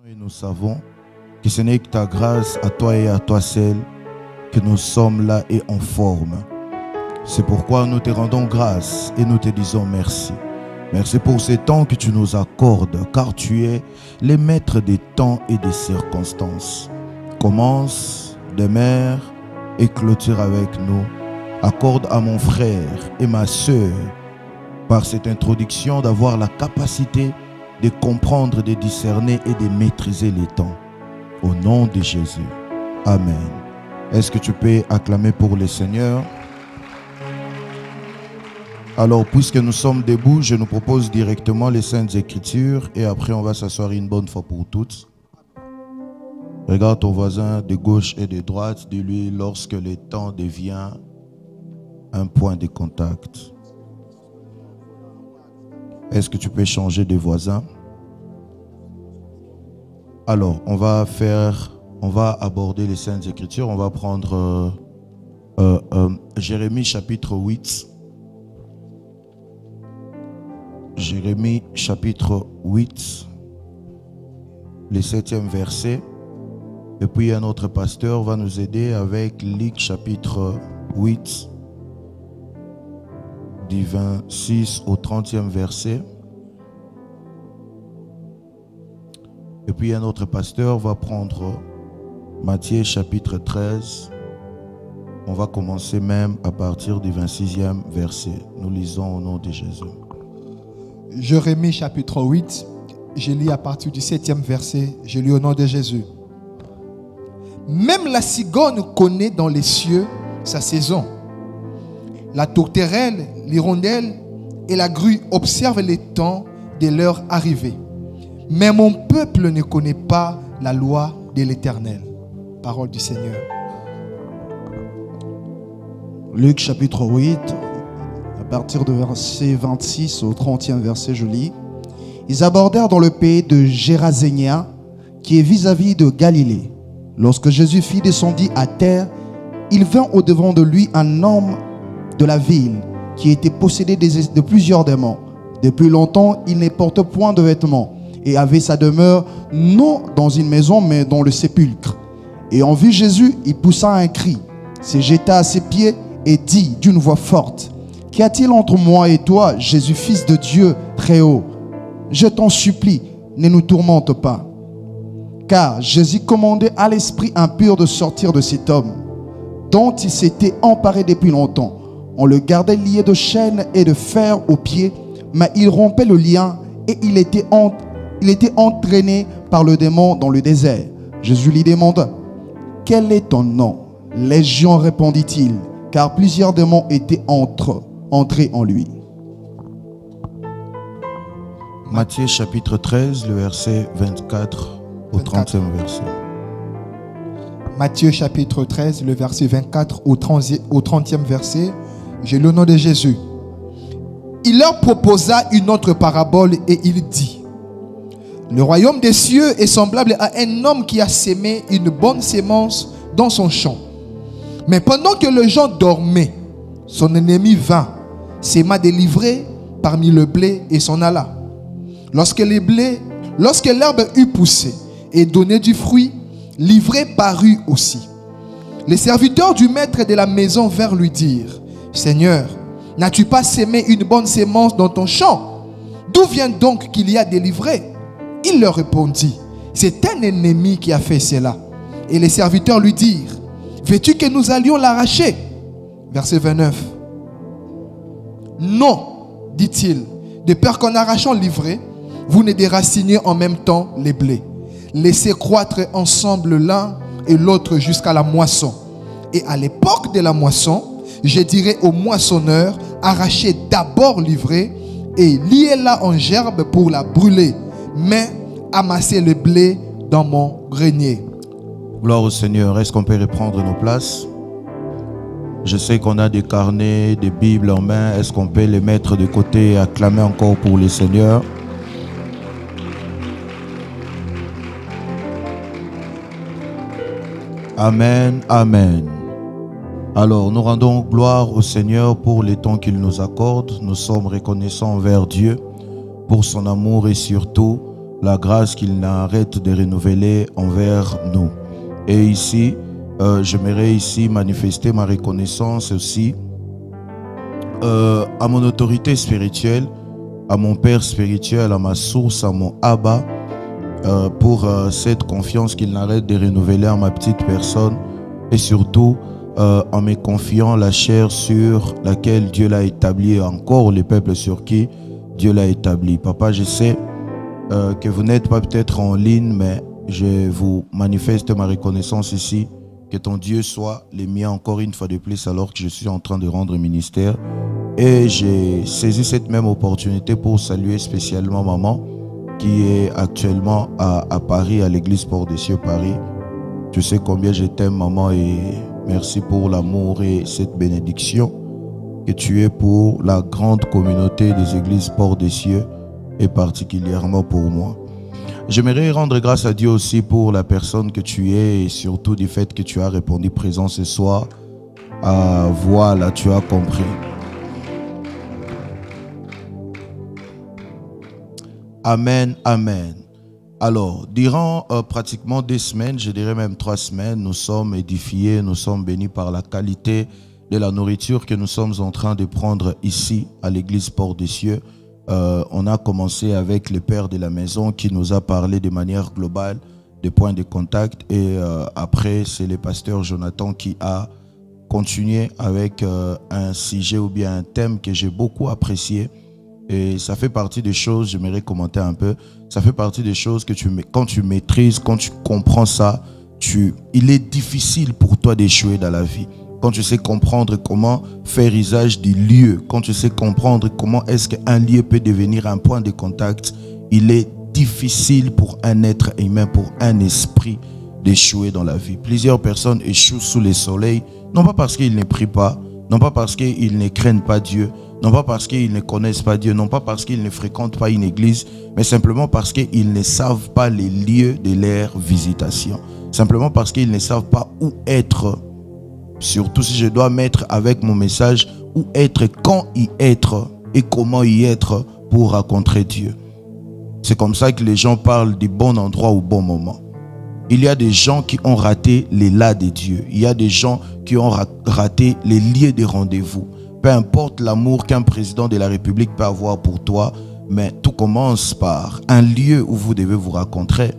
Et nous savons que ce n'est que ta grâce à toi et à toi seul que nous sommes là et en forme. C'est pourquoi nous te rendons grâce et nous te disons merci. Merci pour ces temps que tu nous accordes, car tu es le maître des temps et des circonstances. Commence, demeure et clôture avec nous. Accorde à mon frère et ma sœur, par cette introduction, d'avoir la capacité de comprendre, de discerner et de maîtriser les temps. Au nom de Jésus. Amen. Est-ce que tu peux acclamer pour le Seigneur? Alors, puisque nous sommes debout, je nous propose directement les Saintes Écritures et après on va s'asseoir une bonne fois pour toutes. Regarde ton voisin de gauche et de droite, dis-lui lorsque le temps devient un point de contact. Est-ce que tu peux changer de voisin? Alors, on va aborder les Saintes Écritures. On va prendre Jérémie chapitre 8. Jérémie chapitre 8, le 7e verset. Et puis un autre pasteur va nous aider avec Luc chapitre 8, du 26 au 30e verset. Et puis un autre pasteur va prendre Matthieu chapitre 13. On va commencer même à partir du 26e verset. Nous lisons au nom de Jésus. Jérémie chapitre 8, je lis à partir du 7e verset, je lis au nom de Jésus. Même la cigogne connaît dans les cieux sa saison. La tourterelle, l'hirondelle et la grue observent les temps de leur arrivée. Mais mon peuple ne connaît pas la loi de l'Éternel. Parole du Seigneur. Luc chapitre 8, à partir de verset 26 au 30e verset, je lis. Ils abordèrent dans le pays de Gérasénia, qui est vis-à-vis de Galilée. Lorsque Jésus fit descendre à terre, il vint au-devant de lui un homme de la ville qui était possédé de plusieurs démons. Depuis longtemps, il ne portait point de vêtements et avait sa demeure non dans une maison, mais dans le sépulcre. Et en vue Jésus, il poussa un cri, se jeta à ses pieds et dit d'une voix forte: qu'y a-t-il entre moi et toi, Jésus, fils de Dieu très haut? Je t'en supplie, ne nous tourmente pas. Car Jésus commandait à l'esprit impur de sortir de cet homme, dont il s'était emparé depuis longtemps. On le gardait lié de chaînes et de fer aux pieds, mais il rompait le lien et il était entraîné par le démon dans le désert. Jésus lui demanda: quel est ton nom? Légion, répondit-il, car plusieurs démons étaient entrés en lui. Matthieu chapitre 13, le verset 24 au 30e verset. Matthieu chapitre 13, le verset 24 au 30e verset. J'ai le nom de Jésus. Il leur proposa une autre parabole et il dit: le royaume des cieux est semblable à un homme qui a sémé une bonne sémence dans son champ. Mais pendant que les gens dormaient, son ennemi vint, sema délivré parmi le blé et s'en alla. Lorsque l'herbe eut poussé et donné du fruit, l'ivré parut aussi. Les serviteurs du maître de la maison vinrent lui dire: Seigneur, n'as-tu pas sémé une bonne sémence dans ton champ? D'où vient donc qu'il y a des livrés? Il leur répondit: c'est un ennemi qui a fait cela. Et les serviteurs lui dirent: veux-tu que nous allions l'arracher? Verset 29. Non, dit-il, de peur qu'en arrachant l'ivraie, vous ne déraciniez en même temps les blés. Laissez croître ensemble l'un et l'autre jusqu'à la moisson. Et à l'époque de la moisson, je dirai au moissonneur: arrachez d'abord l'ivraie et liez-la en gerbe pour la brûler, mais amassez le blé dans mon grenier. Gloire au Seigneur. Est-ce qu'on peut reprendre nos places? Je sais qu'on a des carnets, des Bibles en main. Est-ce qu'on peut les mettre de côté et acclamer encore pour le Seigneur? Amen, amen. Alors, nous rendons gloire au Seigneur pour les temps qu'il nous accorde. Nous sommes reconnaissants envers Dieu pour son amour et surtout la grâce qu'il n'arrête de renouveler envers nous. Et ici, j'aimerais ici manifester ma reconnaissance aussi à mon autorité spirituelle, à mon Père spirituel, à ma source, à mon Abba, pour cette confiance qu'il n'arrête de renouveler en ma petite personne, et surtout en me confiant la chair sur laquelle Dieu l'a établi, et encore les peuples sur qui Dieu l'a établi. Papa, je sais que vous n'êtes pas peut-être en ligne, mais je vous manifeste ma reconnaissance ici. Que ton Dieu soit les miens encore une fois de plus alors que je suis en train de rendre ministère. Et j'ai saisi cette même opportunité pour saluer spécialement maman qui est actuellement à Paris, à l'église Port des Cieux Paris. Je sais combien je t'aime maman et merci pour l'amour et cette bénédiction que tu es pour la grande communauté des églises Port des Cieux et particulièrement pour moi. J'aimerais rendre grâce à Dieu aussi pour la personne que tu es et surtout du fait que tu as répondu présent ce soir. Voilà, tu as compris. Amen, amen. Alors, durant pratiquement 2 semaines, je dirais même 3 semaines, nous sommes édifiés, nous sommes bénis par la qualité de la nourriture que nous sommes en train de prendre ici à l'église Port des Cieux. On a commencé avec le père de la maison qui nous a parlé de manière globale des points de contact et après c'est le pasteur Jonathan qui a continué avec un sujet ou bien un thème que j'ai beaucoup apprécié et ça fait partie des choses, j'aimerais commenter un peu, ça fait partie des choses que quand tu maîtrises, quand tu comprends ça, il est difficile pour toi d'échouer dans la vie. Quand tu sais comprendre comment faire usage du lieu, quand tu sais comprendre comment est-ce qu'un lieu peut devenir un point de contact, il est difficile pour un être humain, pour un esprit d'échouer dans la vie. Plusieurs personnes échouent sous le soleil, non pas parce qu'ils ne prient pas, non pas parce qu'ils ne craignent pas Dieu, non pas parce qu'ils ne connaissent pas Dieu, non pas parce qu'ils ne fréquentent pas une église, mais simplement parce qu'ils ne savent pas les lieux de leur visitation. Simplement parce qu'ils ne savent pas où être. Surtout si je dois mettre avec mon message où être, quand y être et comment y être pour rencontrer Dieu. C'est comme ça que les gens parlent du bon endroit au bon moment. Il y a des gens qui ont raté les là de Dieu. Il y a des gens qui ont raté les lieux de rendez-vous. Peu importe l'amour qu'un président de la République peut avoir pour toi, mais tout commence par un lieu où vous devez vous rencontrer.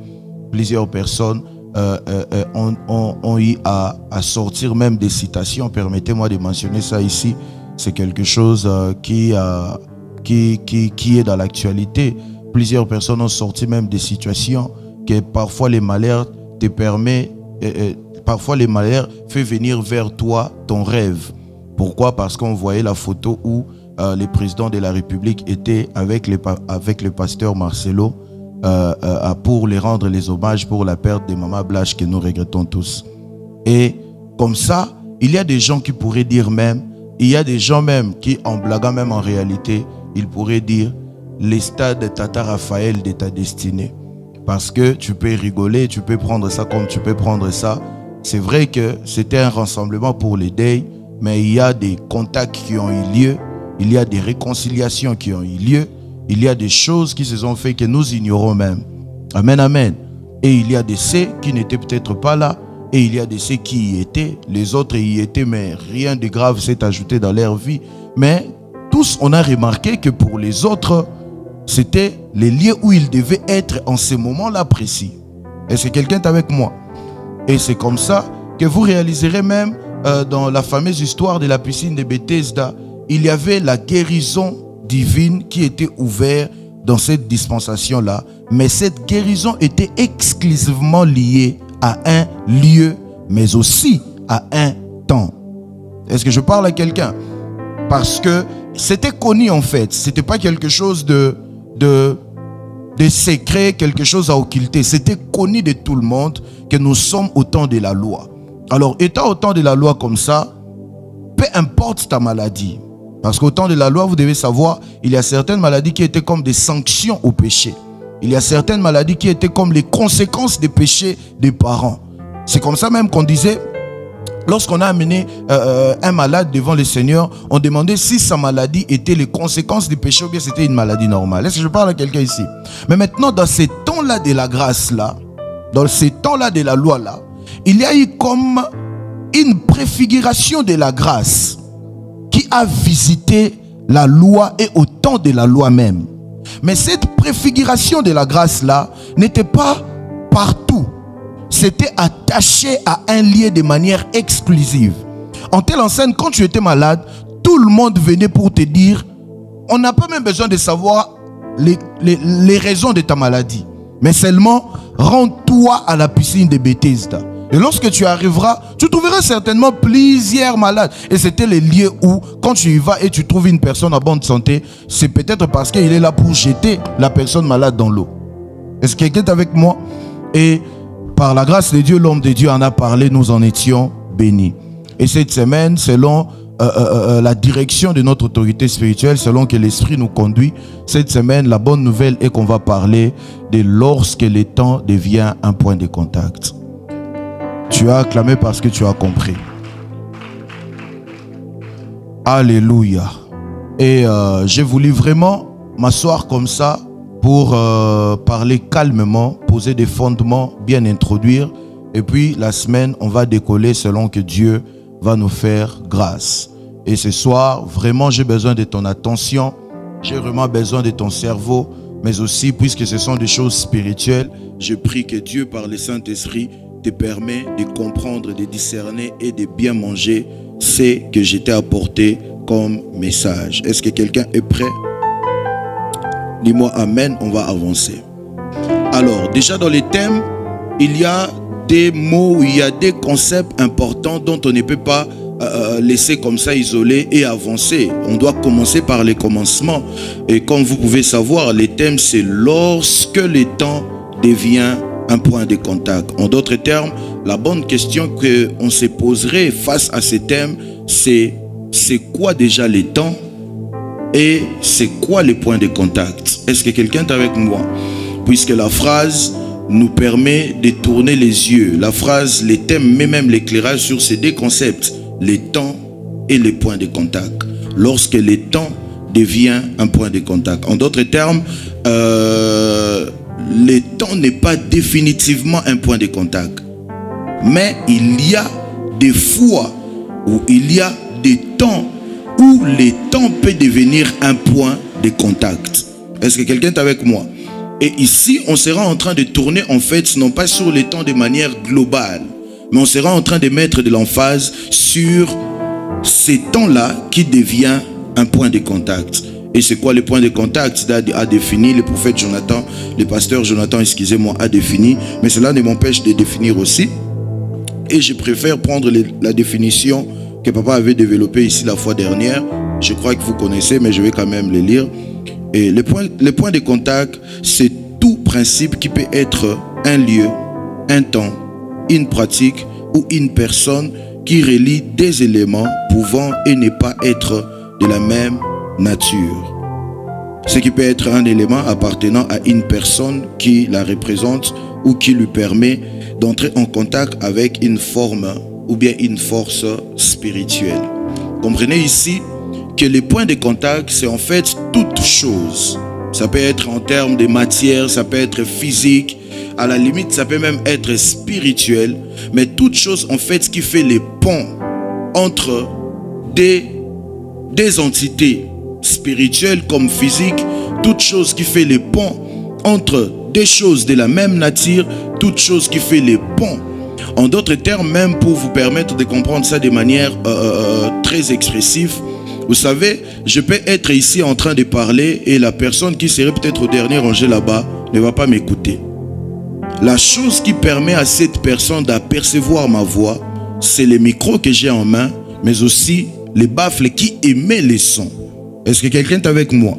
Plusieurs personnes ont eu à sortir même des citations. Permettez-moi de mentionner ça ici. C'est quelque chose qui est dans l'actualité. Plusieurs personnes ont sorti même des situations que parfois les malheurs te permettent, parfois les malheurs fait venir vers toi ton rêve. Pourquoi? Parce qu'on voyait la photo où le président de la République était avec le pasteur Marcelo pour les rendre les hommages pour la perte de Maman Blanche que nous regrettons tous. Et comme ça, il y a des gens qui pourraient dire même, il y a des gens même qui, en blaguant même en réalité, ils pourraient dire les stades de Tata Raphaël de ta destinée. Parce que tu peux rigoler, tu peux prendre ça comme tu peux prendre ça. C'est vrai que c'était un rassemblement pour les deuils, mais il y a des contacts qui ont eu lieu, il y a des réconciliations qui ont eu lieu, il y a des choses qui se sont faites que nous ignorons même. Amen, amen. Et il y a des ceux qui n'étaient peut-être pas là, et il y a des ceux qui y étaient, les autres y étaient, mais rien de grave s'est ajouté dans leur vie. Mais tous, on a remarqué que pour les autres, c'était les lieux où ils devaient être en ce moment-là précis. Est-ce que quelqu'un est avec moi? Et c'est comme ça que vous réaliserez même dans la fameuse histoire de la piscine de Bethesda, il y avait la guérison divine qui était ouverte dans cette dispensation-là. Mais cette guérison était exclusivement liée à un lieu, mais aussi à un temps. Est-ce que je parle à quelqu'un? Parce que c'était connu en fait. C'était pas quelque chose de secret, quelque chose à occulter. C'était connu de tout le monde que nous sommes au temps de la loi. Alors, étant au temps de la loi comme ça, peu importe ta maladie, parce qu'au temps de la loi, vous devez savoir, il y a certaines maladies qui étaient comme des sanctions au péché. Il y a certaines maladies qui étaient comme les conséquences des péchés des parents. C'est comme ça même qu'on disait, lorsqu'on a amené un malade devant le Seigneur, on demandait si sa maladie était les conséquences du péché ou bien c'était une maladie normale. Est-ce que je parle à quelqu'un ici? Mais maintenant, dans ces temps-là de la grâce-là, dans ces temps-là de la loi-là, il y a eu comme une préfiguration de la grâce qui a visité la loi et au temps de la loi même. Mais cette préfiguration de la grâce-là n'était pas partout. C'était attaché à un lieu de manière exclusive. En telle enseigne, quand tu étais malade, tout le monde venait pour te dire, on n'a pas même besoin de savoir les raisons de ta maladie, mais seulement rends-toi à la piscine de Bethesda. Et lorsque tu arriveras, tu trouveras certainement plusieurs malades. Et c'était les lieux où, quand tu y vas et tu trouves une personne en bonne santé, c'est peut-être parce qu'il est là pour jeter la personne malade dans l'eau. Est-ce que quelqu'un est avec moi? Et par la grâce de Dieu, l'homme de Dieu en a parlé, nous en étions bénis. Et cette semaine, selon la direction de notre autorité spirituelle, selon que l'Esprit nous conduit, cette semaine, la bonne nouvelle est qu'on va parler de lorsque le temps devient un point de contact. Tu as acclamé parce que tu as compris. Alléluia. Et j'ai voulu vraiment m'asseoir comme ça pour parler calmement, poser des fondements, bien introduire. Et puis la semaine, on va décoller selon que Dieu va nous faire grâce. Et ce soir, vraiment, j'ai besoin de ton attention. J'ai vraiment besoin de ton cerveau. Mais aussi, puisque ce sont des choses spirituelles, je prie que Dieu, par le Saint-Esprit, te permet de comprendre, de discerner et de bien manger ce que je t'ai apporté comme message. Est-ce que quelqu'un est prêt? Dis-moi Amen, on va avancer. Alors, déjà dans les thèmes, il y a des mots, il y a des concepts importants dont on ne peut pas laisser comme ça isolé et avancer. On doit commencer par les commencements. Et comme vous pouvez savoir, les thèmes, c'est lorsque le temps devient un point de contact. En d'autres termes, la bonne question qu'on se poserait face à ces thèmes, c'est quoi déjà les temps et c'est quoi les points de contact? Est-ce que quelqu'un est avec moi? Puisque la phrase nous permet de tourner les yeux. La phrase, les thèmes, mais même l'éclairage sur ces deux concepts, les temps et les points de contact. Lorsque le temps devient un point de contact. En d'autres termes, le temps n'est pas définitivement un point de contact. Mais il y a des fois où il y a des temps où le temps peut devenir un point de contact. Est-ce que quelqu'un est avec moi? Et ici, on sera en train de tourner en fait, non pas sur les temps de manière globale, mais on sera en train de mettre de l'emphase sur ces temps-là qui devient un point de contact. Et c'est quoi le point de contact? A défini le prophète Jonathan, le pasteur Jonathan, excusez-moi, a défini, mais cela ne m'empêche de définir aussi. Et je préfère prendre la définition que papa avait développée ici la fois dernière. Je crois que vous connaissez, mais je vais quand même le lire. Et le point de contact, c'est tout principe qui peut être un lieu, un temps, une pratique ou une personne qui relie des éléments pouvant et ne pas être de la même nature. Ce qui peut être un élément appartenant à une personne qui la représente ou qui lui permet d'entrer en contact avec une forme ou bien une force spirituelle. Comprenez ici que les points de contact, c'est en fait toute chose. Ça peut être en termes de matière, ça peut être physique, à la limite ça peut même être spirituel, mais toute chose en fait qui fait les ponts entre des entités spirituelles comme physiques, toute chose qui fait les ponts entre des choses de la même nature, toute chose qui fait les ponts. En d'autres termes, même pour vous permettre de comprendre ça de manière très expressive, vous savez, je peux être ici en train de parler et la personne qui serait peut-être au dernier rangé là-bas ne va pas m'écouter. La chose qui permet à cette personne d'apercevoir ma voix, c'est le micro que j'ai en main, mais aussi les baffles qui émettent les sons. Est-ce que quelqu'un est avec moi?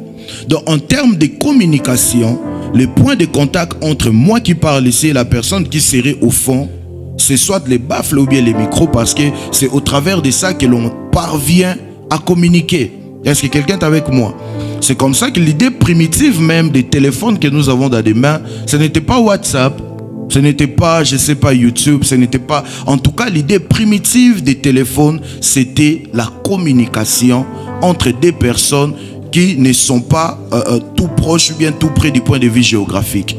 Donc, en termes de communication, le point de contact entre moi qui parle ici et la personne qui serait au fond, c'est soit les baffles ou bien les micros, parce que c'est au travers de ça que l'on parvient à communiquer. Est-ce que quelqu'un est avec moi? C'est comme ça que l'idée primitive même des téléphones que nous avons dans les mains, ce n'était pas WhatsApp, ce n'était pas, je sais pas, YouTube, ce n'était pas... En tout cas, l'idée primitive des téléphones, c'était la communication entre des personnes qui ne sont pas tout proches ou bien tout près du point de vue géographique.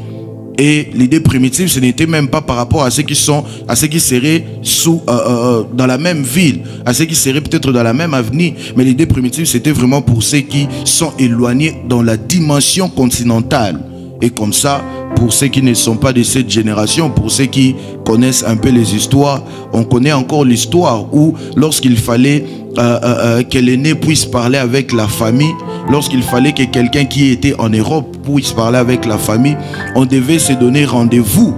Et l'idée primitive, ce n'était même pas par rapport à ceux qui seraient dans la même ville, à ceux qui seraient peut-être dans la même avenue. Mais l'idée primitive, c'était vraiment pour ceux qui sont éloignés dans la dimension continentale. Et comme ça, pour ceux qui ne sont pas de cette génération, pour ceux qui connaissent un peu les histoires, on connaît encore l'histoire où lorsqu'il fallait que l'aîné puisse parler avec la famille, lorsqu'il fallait que quelqu'un qui était en Europe puisse parler avec la famille, on devait se donner rendez-vous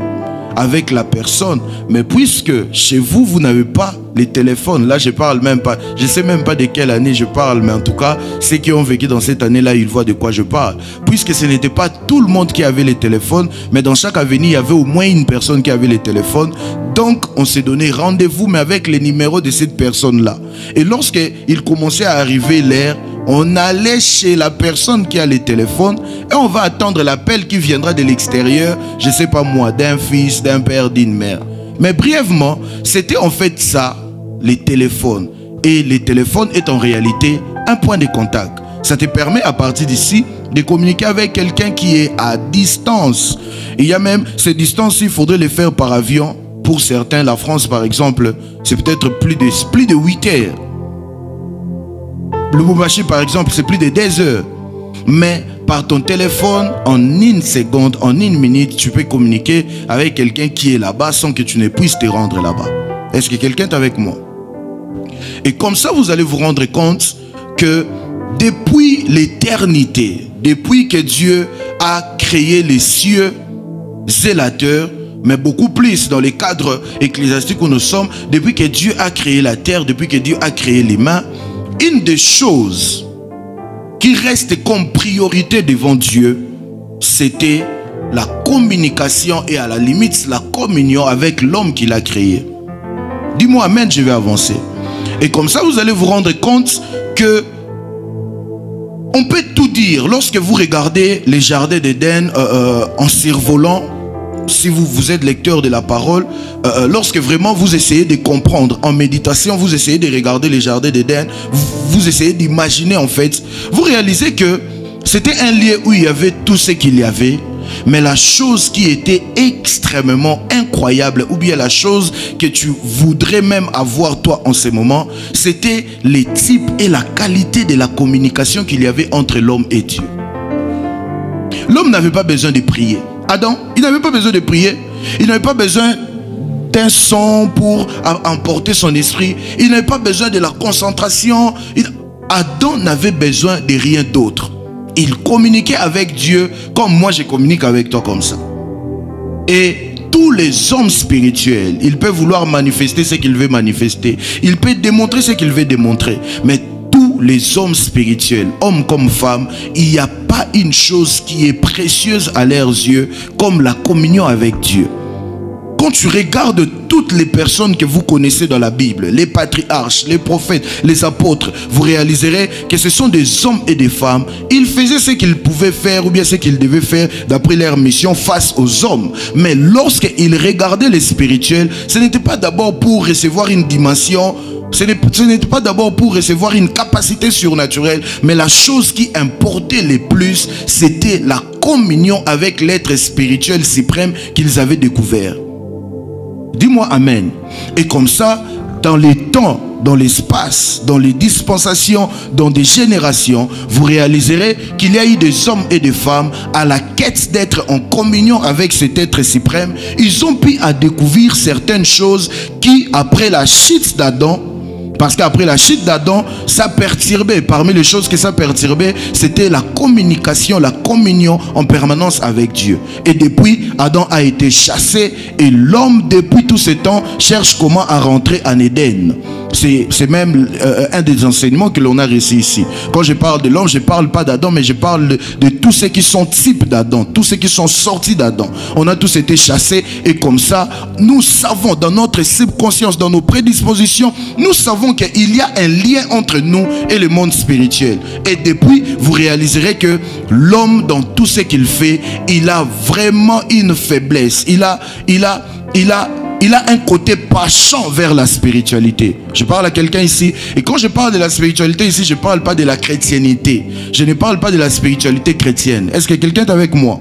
avec la personne. Mais puisque chez vous, vous n'avez pas les téléphones, là je parle même pas, je sais même pas de quelle année je parle, mais en tout cas, ceux qui ont vécu dans cette année-là, ils voient de quoi je parle. Puisque ce n'était pas tout le monde qui avait les téléphones, mais dans chaque avenue, il y avait au moins une personne qui avait les téléphones. Donc, on s'est donné rendez-vous, mais avec les numéros de cette personne-là. Et lorsqu'il commençait à arriver l'heure, on allait chez la personne qui a les téléphones et on va attendre l'appel qui viendra de l'extérieur, je sais pas moi, d'un fils, d'un père, d'une mère. Mais brièvement, c'était en fait ça, les téléphones. Et les téléphones est en réalité un point de contact. Ça te permet à partir d'ici de communiquer avec quelqu'un qui est à distance. Il y a même ces distances, il faudrait les faire par avion. Pour certains, la France par exemple, c'est peut-être plus de 8 heures. Le Lubumbashi par exemple, c'est plus de 10 heures. Mais par ton téléphone, en une seconde, en une minute, tu peux communiquer avec quelqu'un qui est là-bas sans que tu ne puisses te rendre là-bas. Est-ce que quelqu'un est avec moi? Et comme ça, vous allez vous rendre compte que depuis l'éternité, depuis que Dieu a créé les cieux et la terre, mais beaucoup plus dans les cadres ecclésiastiques où nous sommes, depuis que Dieu a créé la terre, depuis que Dieu a créé les mains, une des choses qui reste comme priorité devant Dieu, c'était la communication et à la limite la communion avec l'homme qu'il a créé. Dis-moi amen, je vais avancer. Et comme ça, vous allez vous rendre compte que on peut tout dire. Lorsque vous regardez les jardins d'Éden en survolant, si vous êtes lecteur de la parole, lorsque vraiment vous essayez de comprendre en méditation, vous essayez de regarder les jardins d'Éden, vous essayez d'imaginer en fait, vous réalisez que c'était un lieu où il y avait tout ce qu'il y avait, mais la chose qui était extrêmement incroyable, ou bien la chose que tu voudrais même avoir toi en ce moment, c'était les types et la qualité de la communication qu'il y avait entre l'homme et Dieu. L'homme n'avait pas besoin de prier. Adam, il n'avait pas besoin de prier. Il n'avait pas besoin d'un son pour emporter son esprit. Il n'avait pas besoin de la concentration. Adam n'avait besoin de rien d'autre. Il communiquait avec Dieu comme moi je communique avec toi comme ça. Et tous les hommes spirituels, ils peuvent vouloir manifester ce qu'ils veulent manifester. Ils peuvent démontrer ce qu'ils veulent démontrer. Mais tous les hommes spirituels, hommes comme femmes, il n'y a pas une chose qui est précieuse à leurs yeux comme la communion avec Dieu. Quand tu regardes toutes les personnes que vous connaissez dans la Bible, les patriarches, les prophètes, les apôtres, vous réaliserez que ce sont des hommes et des femmes. Ils faisaient ce qu'ils pouvaient faire ou bien ce qu'ils devaient faire d'après leur mission face aux hommes. Mais lorsqu'ils regardaient les spirituels, ce n'était pas d'abord pour recevoir une dimension, ce n'était pas d'abord pour recevoir une capacité surnaturelle, mais la chose qui importait le plus, c'était la communion avec l'être spirituel suprême qu'ils avaient découvert. Dis-moi amen. Et comme ça, dans les temps, dans l'espace, dans les dispensations, dans des générations, vous réaliserez qu'il y a eu des hommes et des femmes à la quête d'être en communion avec cet être suprême. Ils ont pu à découvrir certaines choses qui, après la chute d'Adam, parce qu'après la chute d'Adam, ça perturbait. Parmi les choses que ça perturbait, c'était la communication, la communion en permanence avec Dieu. Et depuis, Adam a été chassé et l'homme, depuis tout ce temps, cherche comment à rentrer en Éden. C'est même un des enseignements que l'on a reçu ici. Quand je parle de l'homme, je ne parle pas d'Adam, mais je parle de tous ceux qui sont types d'Adam, tous ceux qui sont sortis d'Adam. On a tous été chassés et comme ça, nous savons dans notre subconscience, dans nos prédispositions, nous savons qu'il y a un lien entre nous et le monde spirituel. Et depuis, vous réaliserez que l'homme, dans tout ce qu'il fait, il a vraiment une faiblesse. Il a un côté penchant vers la spiritualité. Je parle à quelqu'un ici. Et quand je parle de la spiritualité ici, je ne parle pas de la chrétiennité. Je ne parle pas de la spiritualité chrétienne. Est-ce que quelqu'un est avec moi?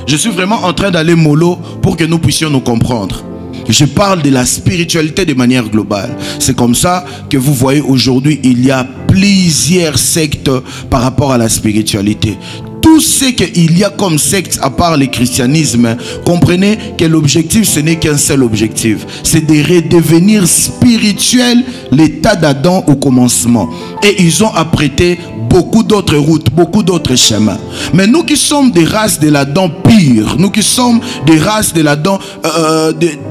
Je suis vraiment en train d'aller mollo pour que nous puissions nous comprendre. Je parle de la spiritualité de manière globale. C'est comme ça que vous voyez aujourd'hui, il y a plusieurs sectes par rapport à la spiritualité. Tout ce qu'il y a comme secte à part le christianisme, comprenez que l'objectif, ce n'est qu'un seul objectif. C'est de redevenir spirituel l'état d'Adam au commencement. Et ils ont apprêté beaucoup d'autres routes, beaucoup d'autres chemins. Mais nous qui sommes des races de l'Adam pire, nous qui sommes des races de l'Adam,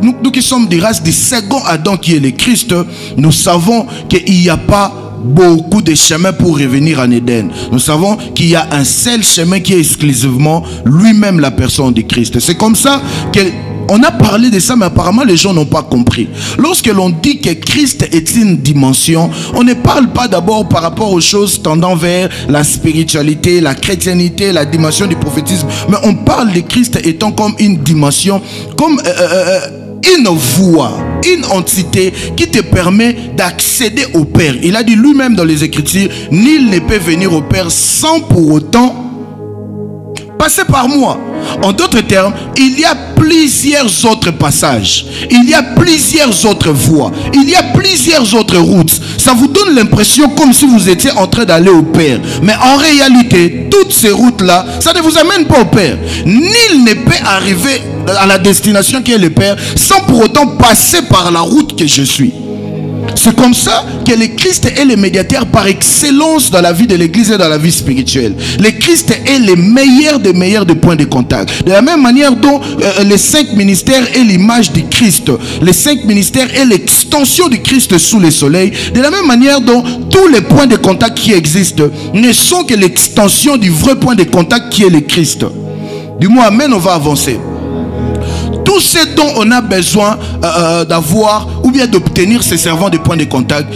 nous qui sommes des races du second Adam qui est le Christ, nous savons qu'il n'y a pas beaucoup de chemins pour revenir en Éden. Nous savons qu'il y a un seul chemin qui est exclusivement lui-même la personne du Christ. C'est comme ça qu'on a parlé de ça, mais apparemment les gens n'ont pas compris. Lorsque l'on dit que Christ est une dimension, on ne parle pas d'abord par rapport aux choses tendant vers la spiritualité, la chrétienté, la dimension du prophétisme, mais on parle de Christ étant comme une dimension, comme une voie, une entité qui te permet d'accéder au Père. Il a dit lui-même dans les Écritures, nul ne peut venir au Père sans pour autant passer par moi. En d'autres termes, il y a plusieurs autres passages, il y a plusieurs autres voies, il y a plusieurs autres routes. Ça vous donne l'impression comme si vous étiez en train d'aller au Père. Mais en réalité, toutes ces routes-là, ça ne vous amène pas au Père. Nul ne peut arriver à la destination qui est le Père sans pour autant passer par la route que je suis. C'est comme ça que le Christ est le médiateur par excellence dans la vie de l'Église et dans la vie spirituelle. Le Christ est le meilleur des meilleurs des points de contact. De la même manière dont les 5 ministères est l'image du Christ. Les 5 ministères est l'extension du Christ sous le soleil. De la même manière dont tous les points de contact qui existent ne sont que l'extension du vrai point de contact qui est le Christ. Dis-moi amen, on va avancer. Tout ce dont on a besoin d'avoir ou bien d'obtenir ces servants de points de contact,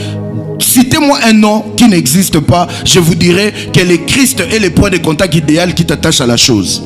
citez-moi un nom qui n'existe pas, je vous dirai que le Christ est le point de contact idéal qui t'attache à la chose.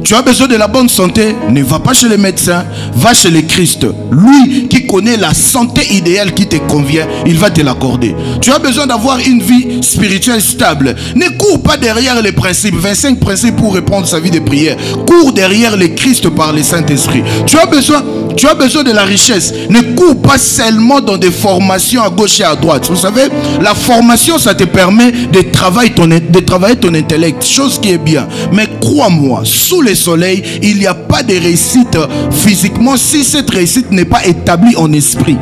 Tu as besoin de la bonne santé, ne va pas chez le médecin, va chez le Christ. Lui qui connaît la santé idéale qui te convient, il va te l'accorder. Tu as besoin d'avoir une vie spirituelle stable. Ne cours pas derrière les principes, 25 principes pour répondre sa vie de prière. Cours derrière le Christ par le Saint-Esprit. Tu as besoin de la richesse. Ne cours pas seulement dans des formations à gauche et à droite. Vous savez, la formation, ça te permet de travailler ton intellect, chose qui est bien. Mais crois-moi, sous le soleil, il n'y a pas de réussite physiquement si cette réussite n'est pas établie en esprit.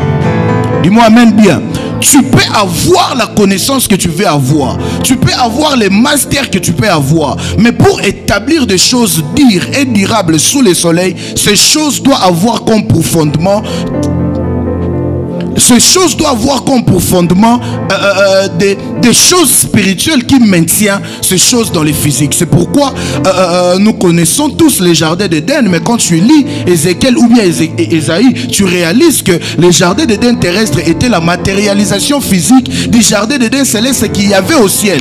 Dis-moi amen bien. Tu peux avoir la connaissance que tu veux avoir. Tu peux avoir les masters que tu peux avoir. Mais pour établir des choses dures et durables sous le soleil, ces choses doivent avoir comme profondement des choses spirituelles qui maintiennent ces choses dans les physiques. C'est pourquoi nous connaissons tous les jardins d'Éden, mais quand tu lis Ézéchiel ou bien Ésaïe, tu réalises que les jardins d'Éden terrestres étaient la matérialisation physique du jardin d'Éden céleste qu'il y avait au ciel.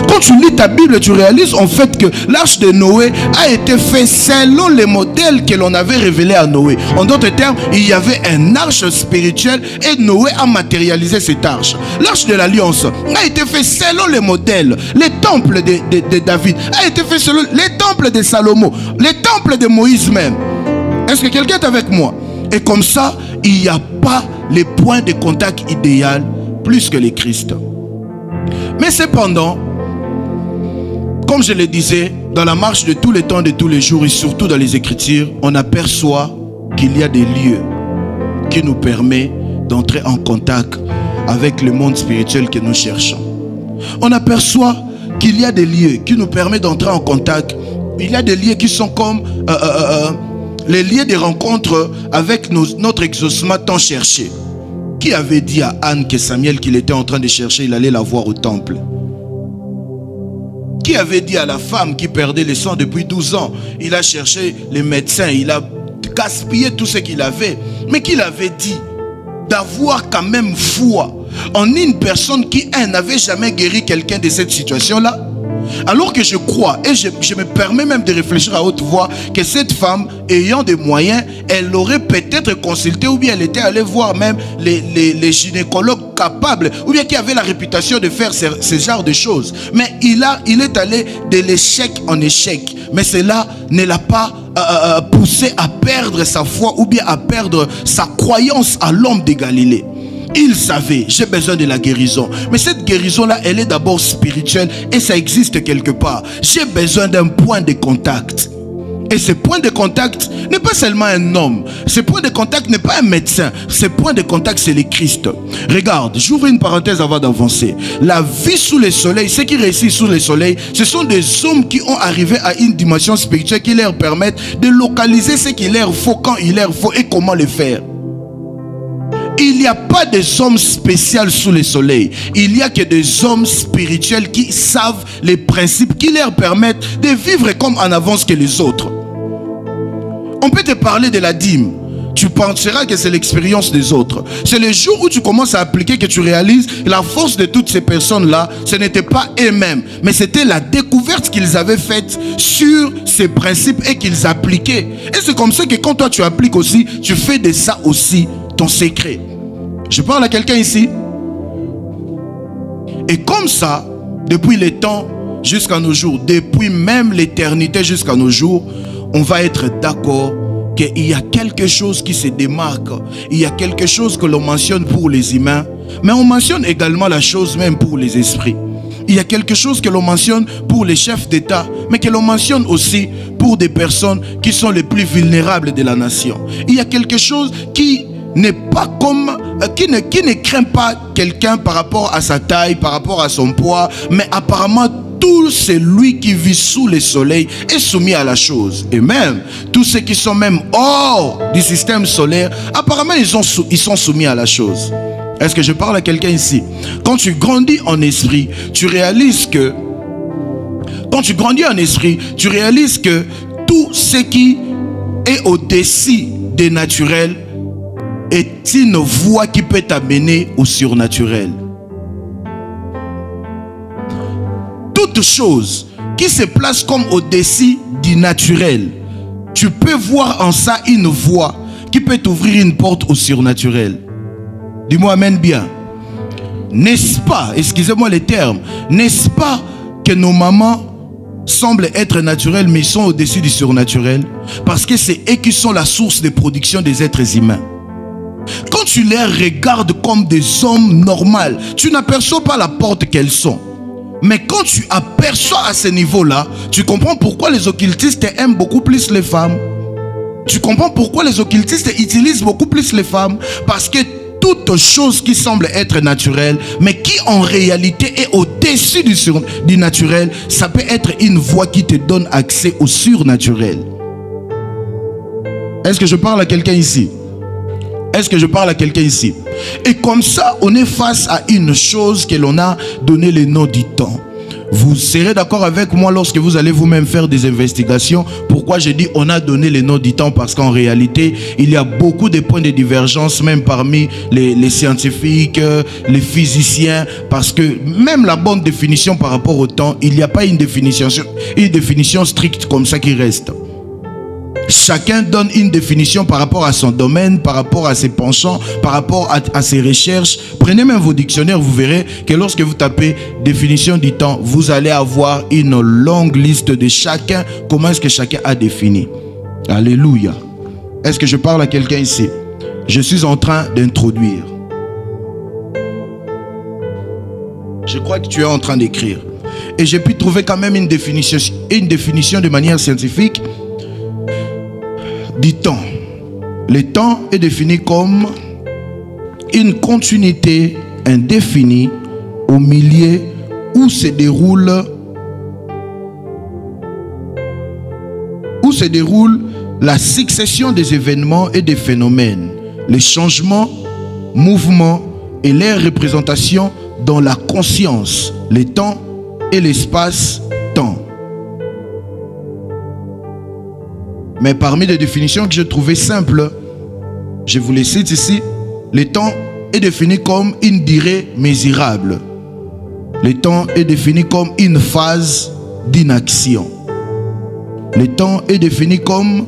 Quand tu lis ta Bible, tu réalises en fait que l'arche de Noé a été faite selon les modèles que l'on avait révélés à Noé. En d'autres termes, il y avait un arche spirituelle et Noé a matérialisé cette arche. L'arche de l'alliance a été fait selon les modèles. Les temples de David a été fait selon les temples de Salomon, les temples de Moïse même. Est-ce que quelqu'un est avec moi? Et comme ça, il n'y a pas les points de contact idéal plus que les Christ. Mais cependant, comme je le disais, dans la marche de tous les temps, de tous les jours et surtout dans les Écritures, on aperçoit qu'il y a des lieux qui nous permettent d'entrer en contact avec le monde spirituel que nous cherchons. On aperçoit qu'il y a des lieux qui nous permettent d'entrer en contact. Il y a des lieux qui sont comme les lieux de rencontre avec notre exaucement tant cherché. Qui avait dit à Anne que Samuel qu'il était en train de chercher, il allait la voir au temple? Qui avait dit à la femme qui perdait le sang depuis 12 ans, il a cherché les médecins, il a gaspillé tout ce qu'il avait, mais qu'il avait dit d'avoir quand même foi en une personne qui n'avait jamais guéri quelqu'un de cette situation-là? Alors que je crois, et je me permets même de réfléchir à haute voix, que cette femme, ayant des moyens, elle aurait peut-être consulté, ou bien elle était allée voir même les gynécologues capables, ou bien qui avaient la réputation de faire ce genre de choses. Mais il est allé de l'échec en échec. Mais cela ne l'a pas poussé à perdre sa foi, ou bien à perdre sa croyance à l'homme de Galilée. Il savait, j'ai besoin de la guérison. Mais cette guérison-là, elle est d'abord spirituelle et ça existe quelque part. J'ai besoin d'un point de contact. Et ce point de contact n'est pas seulement un homme. Ce point de contact n'est pas un médecin. Ce point de contact, c'est le Christ. Regarde, j'ouvre une parenthèse avant d'avancer. La vie sous le soleil, ceux qui réussissent sous le soleil, ce sont des hommes qui ont arrivé à une dimension spirituelle qui leur permettent de localiser ce qu'il leur faut, quand il leur faut et comment le faire. Il n'y a pas des hommes spéciaux sous le soleil. Il n'y a que des hommes spirituels qui savent les principes qui leur permettent de vivre comme en avance que les autres. On peut te parler de la dîme. Tu penseras que c'est l'expérience des autres. C'est le jour où tu commences à appliquer que tu réalises la force de toutes ces personnes-là, ce n'était pas eux-mêmes, mais c'était la découverte qu'ils avaient faite sur ces principes et qu'ils appliquaient. Et c'est comme ça que quand toi tu appliques aussi, tu fais de ça aussi ton secret. Je parle à quelqu'un ici. Et comme ça, depuis les temps jusqu'à nos jours, depuis même l'éternité jusqu'à nos jours, on va être d'accord qu'il y a quelque chose qui se démarque. Il y a quelque chose que l'on mentionne pour les humains, mais on mentionne également la chose même pour les esprits. Il y a quelque chose que l'on mentionne pour les chefs d'État, mais que l'on mentionne aussi pour des personnes qui sont les plus vulnérables de la nation. Il y a quelque chose qui n'est pas comme, qui ne craint pas quelqu'un par rapport à sa taille, par rapport à son poids, mais apparemment tout celui qui vit sous le soleil est soumis à la chose. Et même tous ceux qui sont même hors du système solaire, apparemment ils sont soumis à la chose. Est-ce que je parle à quelqu'un ici? Quand tu grandis en esprit, tu réalises que tout ce qui est au-dessus des naturels est une voie qui peut t'amener au surnaturel. Toute chose qui se place comme au-dessus du naturel, tu peux voir en ça une voie qui peut t'ouvrir une porte au surnaturel. Dis-moi amen bien. N'est-ce pas, excusez-moi les termes, n'est-ce pas que nos mamans semblent être naturelles mais sont au-dessus du surnaturel? Parce que c'est eux qui sont la source de production des êtres humains. Quand tu les regardes comme des hommes normaux, tu n'aperçois pas la porte qu'elles sont. Mais quand tu aperçois à ce niveau-là, tu comprends pourquoi les occultistes aiment beaucoup plus les femmes. Tu comprends pourquoi les occultistes utilisent beaucoup plus les femmes. Parce que toute chose qui semble être naturelle, mais qui en réalité est au-dessus du naturel, ça peut être une voie qui te donne accès au surnaturel. Est-ce que je parle à quelqu'un ici? Est-ce que je parle à quelqu'un ici? Et comme ça, on est face à une chose que l'on a donné le nom du temps. Vous serez d'accord avec moi lorsque vous allez vous-même faire des investigations. Pourquoi je dis on a donné le nom du temps? Parce qu'en réalité, il y a beaucoup de points de divergence, même parmi les scientifiques, les physiciens. Parce que même la bonne définition par rapport au temps, il n'y a pas une définition stricte comme ça qui reste. Chacun donne une définition par rapport à son domaine, par rapport à ses penchants, par rapport à ses recherches. Prenez même vos dictionnaires, vous verrez que lorsque vous tapez définition du temps, vous allez avoir une longue liste de chacun, comment est-ce que chacun a défini. Alléluia. Est-ce que je parle à quelqu'un ici? Je suis en train d'introduire. Je crois que tu es en train d'écrire. Et j'ai pu trouver quand même une définition de manière scientifique du temps. Le temps est défini comme une continuité indéfinie au milieu où se déroule la succession des événements et des phénomènes, les changements, mouvements et leurs représentations dans la conscience, le temps et l'espace-temps. Mais parmi les définitions que j'ai trouvées simples, je vous les cite ici. Le temps est défini comme une durée mesurable. Le temps est défini comme une phase d'inaction. Le temps est défini comme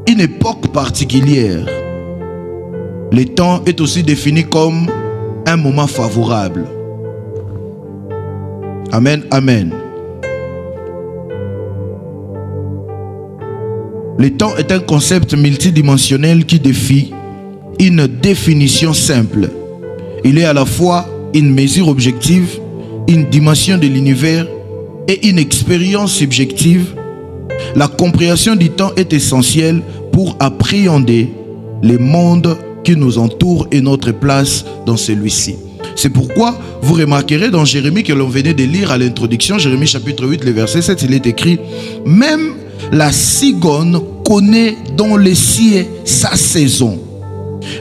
une époque particulière. Le temps est aussi défini comme un moment favorable. Amen, amen. Le temps est un concept multidimensionnel qui défie une définition simple. Il est à la fois une mesure objective, une dimension de l'univers et une expérience subjective. La compréhension du temps est essentielle pour appréhender les mondes qui nous entourent et notre place dans celui-ci. C'est pourquoi vous remarquerez dans Jérémie que l'on venait de lire à l'introduction, Jérémie chapitre 8, le verset 7, il est écrit « Même la cigogne connaît dans les cieux sa saison.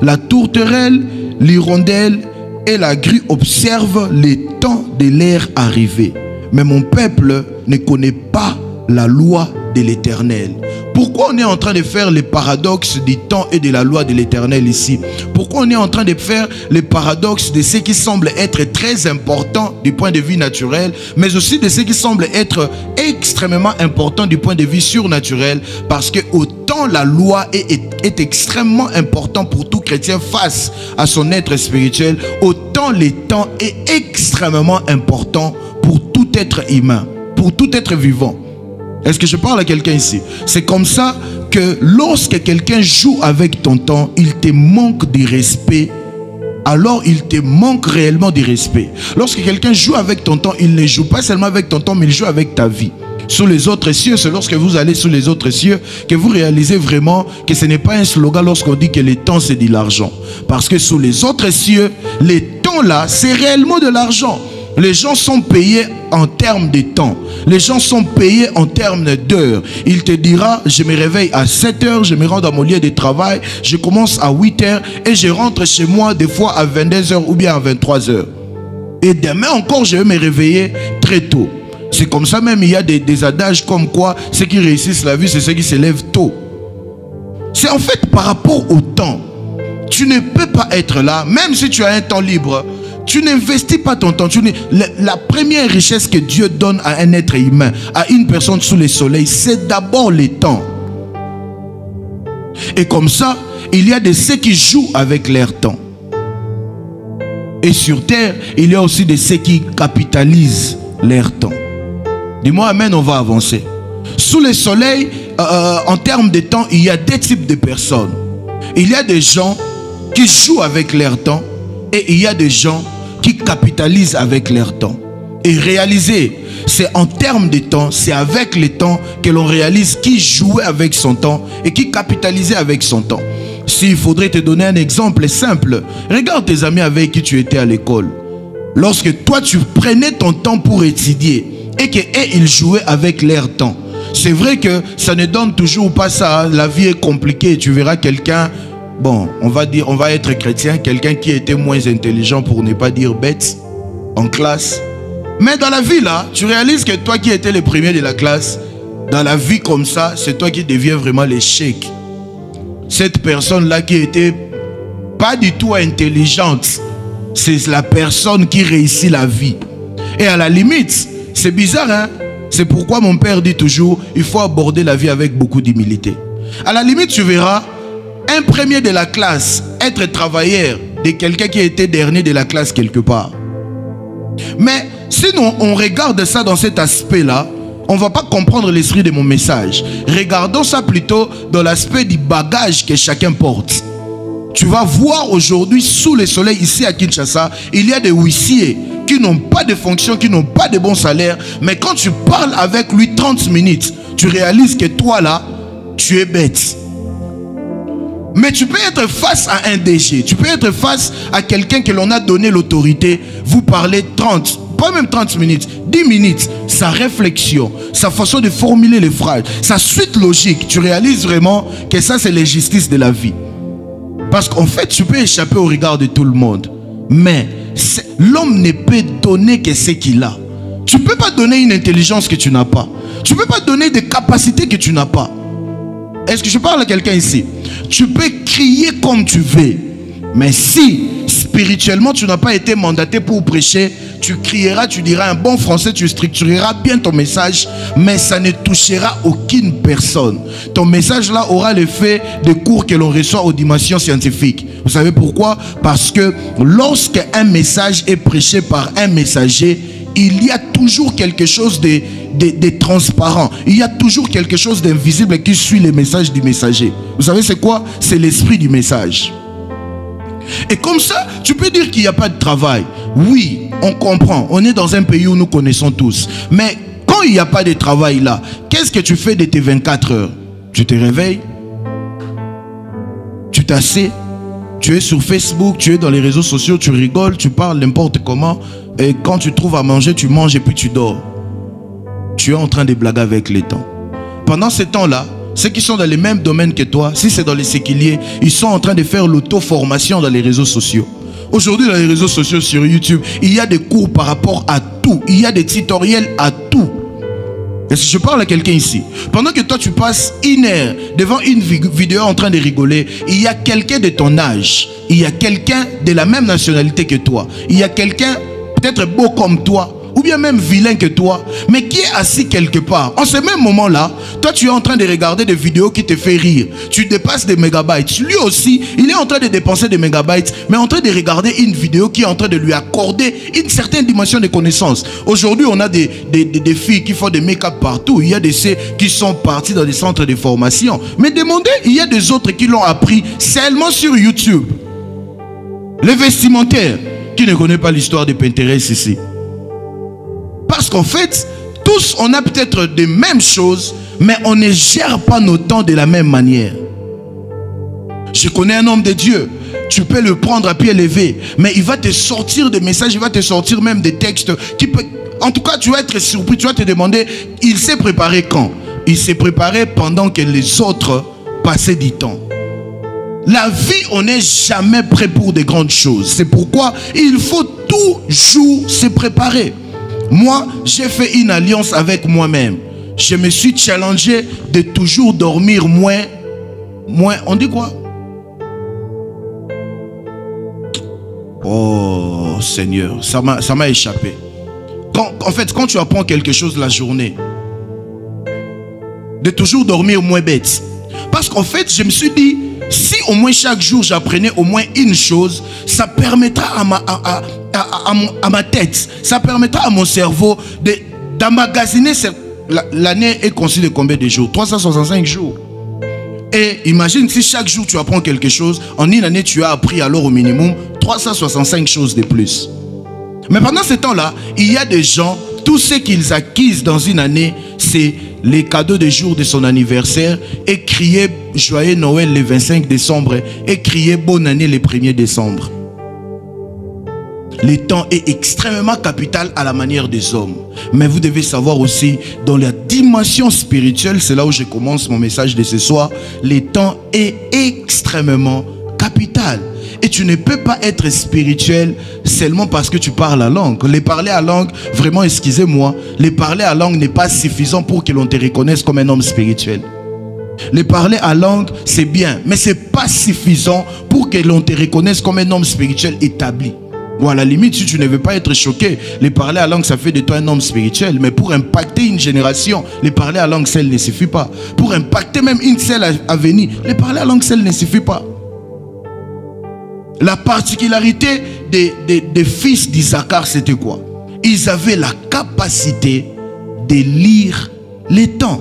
La tourterelle, l'hirondelle et la grue observent les temps de l'air arrivé. Mais mon peuple ne connaît pas la loi de l'Éternel. » Pourquoi on est en train de faire les paradoxes du temps et de la loi de l'Éternel ici? Pourquoi on est en train de faire les paradoxes de ce qui semble être très important du point de vue naturel, mais aussi de ce qui semble être extrêmement important du point de vue surnaturel? Parce que autant la loi est extrêmement important pour tout chrétien face à son être spirituel, autant le temps est extrêmement important pour tout être humain, pour tout être vivant. Est-ce que je parle à quelqu'un ici? C'est comme ça que lorsque quelqu'un joue avec ton temps, il te manque de respect. Alors il te manque réellement de respect. Lorsque quelqu'un joue avec ton temps, il ne joue pas seulement avec ton temps, mais il joue avec ta vie. Sous les autres cieux, c'est lorsque vous allez sous les autres cieux que vous réalisez vraiment que ce n'est pas un slogan lorsqu'on dit que le temps c'est de l'argent. Parce que sous les autres cieux, les temps là, c'est réellement de l'argent. Les gens sont payés en termes de temps. Les gens sont payés en termes d'heures. Il te dira, je me réveille à 7 heures, je me rends dans mon lieu de travail, je commence à 8 heures et je rentre chez moi des fois à 22 heures ou bien à 23 heures. Et demain encore, je vais me réveiller très tôt. C'est comme ça même, il y a des adages comme quoi ceux qui réussissent la vie, c'est ceux qui se lèvent tôt. C'est en fait par rapport au temps. Tu ne peux pas être là, même si tu as un temps libre. Tu n'investis pas ton temps. La première richesse que Dieu donne à un être humain, à une personne sous le soleil, c'est d'abord le temps. Et comme ça, il y a de ceux qui jouent avec leur temps. Et sur terre, il y a aussi de ceux qui capitalisent leur temps. Dis-moi amen, on va avancer. Sous le soleil, en termes de temps, il y a deux types de personnes. Il y a des gens qui jouent avec leur temps et il y a des gens qui capitalisent avec leur temps. Et réaliser, c'est en termes de temps, c'est avec le temps que l'on réalise qui jouait avec son temps et qui capitalisait avec son temps. S'il faudrait te donner un exemple simple, regarde tes amis avec qui tu étais à l'école. Lorsque toi tu prenais ton temps pour étudier et qu'eux ils jouaient avec leur temps. C'est vrai que ça ne donne toujours pas ça, hein. La vie est compliquée, tu verras quelqu'un. Bon, on va être chrétien, quelqu'un qui était moins intelligent pour ne pas dire bête en classe. Mais dans la vie là, tu réalises que toi qui étais le premier de la classe, dans la vie comme ça, c'est toi qui deviens vraiment l'échec. Cette personne là qui était pas du tout intelligente, c'est la personne qui réussit la vie. Et à la limite, c'est bizarre hein. C'est pourquoi mon père dit toujours, il faut aborder la vie avec beaucoup d'humilité. À la limite, tu verras un premier de la classe être travailleur de quelqu'un qui était dernier de la classe quelque part. Mais si on regarde ça dans cet aspect-là, on ne va pas comprendre l'esprit de mon message. Regardons ça plutôt dans l'aspect du bagage que chacun porte. Tu vas voir aujourd'hui sous le soleil ici à Kinshasa, il y a des huissiers qui n'ont pas de fonction, qui n'ont pas de bon salaire. Mais quand tu parles avec lui 30 minutes, tu réalises que toi là, tu es bête. Mais tu peux être face à un DG, tu peux être face à quelqu'un que l'on a donné l'autorité. Vous parlez 30, pas même 30 minutes, 10 minutes. Sa réflexion, sa façon de formuler les phrases, sa suite logique, tu réalises vraiment que ça c'est la justice de la vie. Parce qu'en fait, tu peux échapper au regard de tout le monde. Mais l'homme ne peut donner que ce qu'il a. Tu ne peux pas donner une intelligence que tu n'as pas. Tu ne peux pas donner des capacités que tu n'as pas. Est-ce que je parle à quelqu'un ici? Tu peux crier comme tu veux. Mais si spirituellement tu n'as pas été mandaté pour prêcher, tu crieras, tu diras un bon français, tu structureras bien ton message, mais ça ne touchera aucune personne. Ton message là aura l'effet des cours que l'on reçoit aux dimensions scientifiques. Vous savez pourquoi? Parce que lorsque un message est prêché par un messager, il y a toujours quelque chose de transparent. Il y a toujours quelque chose d'invisible qui suit le message du messager. Vous savez c'est quoi? C'est l'esprit du message. Et comme ça, tu peux dire qu'il n'y a pas de travail. Oui, on comprend. On est dans un pays où nous connaissons tous. Mais quand il n'y a pas de travail là, qu'est-ce que tu fais de tes 24 heures? Tu te réveilles, tu t'assieds, tu es sur Facebook, tu es dans les réseaux sociaux, tu rigoles, tu parles n'importe comment. Et quand tu trouves à manger, tu manges et puis tu dors. Tu es en train de blaguer avec les temps. Pendant ce temps-là, ceux qui sont dans les mêmes domaines que toi, si c'est dans les séquiliers, ils sont en train de faire l'auto-formation dans les réseaux sociaux. Aujourd'hui, dans les réseaux sociaux, sur YouTube, il y a des cours par rapport à tout. Il y a des tutoriels à tout. Et si je parle à quelqu'un ici, pendant que toi tu passes 1 heure devant une vidéo en train de rigoler, il y a quelqu'un de ton âge, il y a quelqu'un de la même nationalité que toi, il y a quelqu'un peut-être beau comme toi, ou bien même vilain que toi, mais qui est assis quelque part. En ce même moment-là, toi tu es en train de regarder des vidéos qui te font rire. Tu dépasses des mégabytes. Lui aussi, il est en train de dépenser des mégabytes, mais en train de regarder une vidéo qui est en train de lui accorder une certaine dimension de connaissance. Aujourd'hui, on a des filles qui font des make-up partout. Il y a des ceux qui sont partis dans des centres de formation. Mais demandez, il y a des autres qui l'ont appris seulement sur YouTube. Les vestimentaires, qui ne connaissent pas l'histoire de Pinterest ici. Parce qu'en fait, tous on a peut-être des mêmes choses, mais on ne gère pas nos temps de la même manière. Je connais un homme de Dieu, tu peux le prendre à pied levé, mais il va te sortir des messages, il va te sortir même des textes qui peut... En tout cas, tu vas être surpris, tu vas te demander, il s'est préparé quand? Il s'est préparé pendant que les autres passaient du temps. La vie, on n'est jamais prêt pour de grandes choses. C'est pourquoi il faut toujours se préparer. Moi, j'ai fait une alliance avec moi-même. Je me suis challengé de toujours dormir moins. On dit quoi? Oh Seigneur, ça m'a échappé. En fait, quand tu apprends quelque chose la journée, de toujours dormir moins bête. Parce qu'en fait, je me suis dit, si au moins chaque jour j'apprenais au moins une chose, ça permettra à ma tête, ça permettra à mon cerveau d'emmagasiner. L'année est constituée de combien de jours? 365 jours. Et imagine si chaque jour tu apprends quelque chose, en une année tu as appris alors au minimum 365 choses de plus. Mais pendant ce temps-là, il y a des gens, tout ce qu'ils acquisent dans une année, c'est les cadeaux de jour de son anniversaire et crier joyeux Noël le 25 décembre et crier bonne année le 1er décembre. Le temps est extrêmement capital à la manière des hommes. Mais vous devez savoir aussi, dans la dimension spirituelle, c'est là où je commence mon message de ce soir, le temps est extrêmement capital. Et tu ne peux pas être spirituel seulement parce que tu parles la langue. Les parler à langue, vraiment, excusez-moi, les parler à langue n'est pas suffisant pour que l'on te reconnaisse comme un homme spirituel. Les parler à langue, c'est bien, mais ce n'est pas suffisant pour que l'on te reconnaisse comme un homme spirituel établi. Ou à la limite, si tu ne veux pas être choqué, les parler à langue, ça fait de toi un homme spirituel. Mais pour impacter une génération, les parler à langue seul ne suffit pas. Pour impacter même une seule à venir, les parler à langue seul ne suffit pas. La particularité des fils d'Issachar, c'était quoi? Ils avaient la capacité de lire les temps.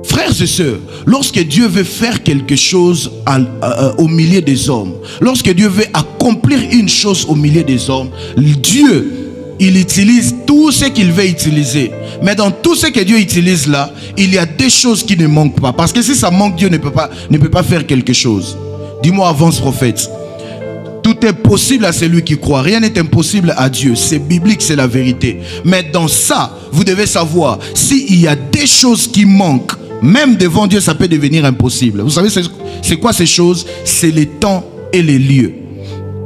Frères et sœurs, lorsque Dieu veut faire quelque chose au milieu des hommes, lorsque Dieu veut accomplir une chose au milieu des hommes, Dieu, il utilise tout ce qu'il veut utiliser. Mais dans tout ce que Dieu utilise là, il y a des choses qui ne manquent pas. Parce que si ça manque, Dieu ne peut pas faire quelque chose. Dis-moi, avance prophète. Tout est possible à celui qui croit. Rien n'est impossible à Dieu. C'est biblique, c'est la vérité. Mais dans ça, vous devez savoir, s'il y a des choses qui manquent, même devant Dieu, ça peut devenir impossible. Vous savez, c'est quoi ces choses? C'est les temps et les lieux.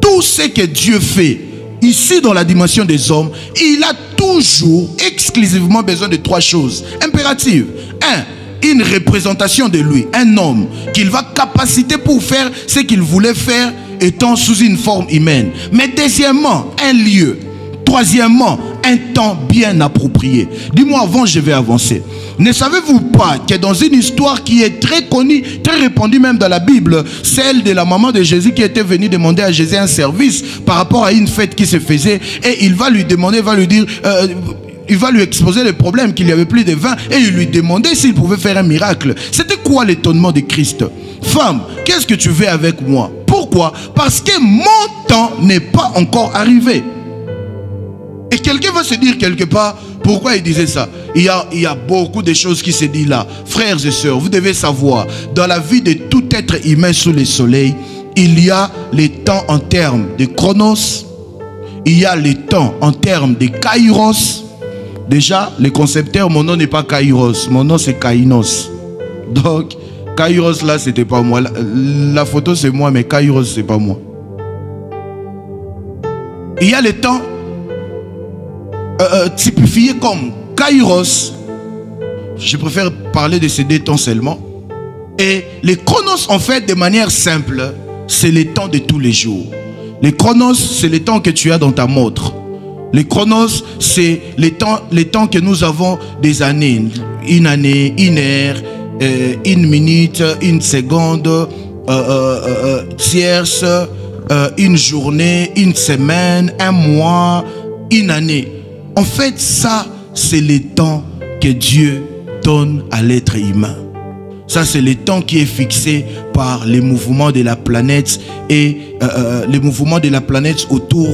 Tout ce que Dieu fait, ici dans la dimension des hommes, il a toujours exclusivement besoin de 3 choses impératives. 1. Une représentation de lui, un homme qu'il va capaciter pour faire ce qu'il voulait faire étant sous une forme humaine. Mais deuxièmement, un lieu. Troisièmement, un temps bien approprié. Dis-moi avant, je vais avancer. Ne savez-vous pas que dans une histoire qui est très connue, très répandue même dans la Bible, celle de la maman de Jésus qui était venue demander à Jésus un service par rapport à une fête qui se faisait, et il va lui demander, va lui dire... il va lui exposer le problème qu'il n'y avait plus de vin et il lui demandait s'il pouvait faire un miracle. C'était quoi l'étonnement de Christ? Femme, qu'est-ce que tu veux avec moi? Pourquoi? Parce que mon temps n'est pas encore arrivé. Et quelqu'un va se dire quelque part, pourquoi il disait ça? Il y a beaucoup de choses qui se disent là. Frères et sœurs, vous devez savoir, dans la vie de tout être humain sous le soleil, il y a les temps en termes de chronos, il y a les temps en termes de kairos. Déjà, le concepteur, mon nom n'est pas Kairos, mon nom c'est Kainos. Donc, Kairos là, c'était pas moi. La photo c'est moi, mais Kairos c'est pas moi. Il y a les temps typifiés comme Kairos. Je préfère parler de ces deux temps seulement. Et les chronos, en fait, de manière simple, c'est les temps de tous les jours. Les chronos, c'est les temps que tu as dans ta montre. Les chronos, c'est les temps que nous avons des années. Une année, une heure, une minute, une seconde, tierce, une journée, une semaine, un mois, une année. En fait, ça, c'est les temps que Dieu donne à l'être humain. Ça, c'est le temps qui est fixé par les mouvements de la planète et les mouvements de la planète autour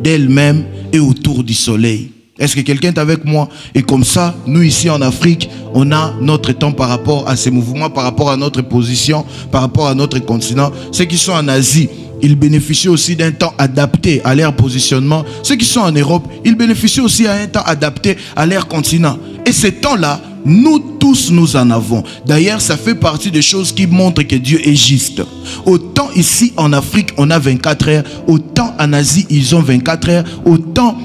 d'elle-même et autour du soleil. Est-ce que quelqu'un est avec moi? Et comme ça, nous ici en Afrique, on a notre temps par rapport à ces mouvements, par rapport à notre position, par rapport à notre continent. Ceux qui sont en Asie, ils bénéficient aussi d'un temps adapté à leur positionnement. Ceux qui sont en Europe, ils bénéficient aussi d'un temps adapté à leur continent. Et ces temps-là, nous tous, nous en avons. D'ailleurs, ça fait partie des choses qui montrent que Dieu est juste. Autant ici en Afrique, on a 24 heures. Autant en Asie, ils ont 24 heures. Autant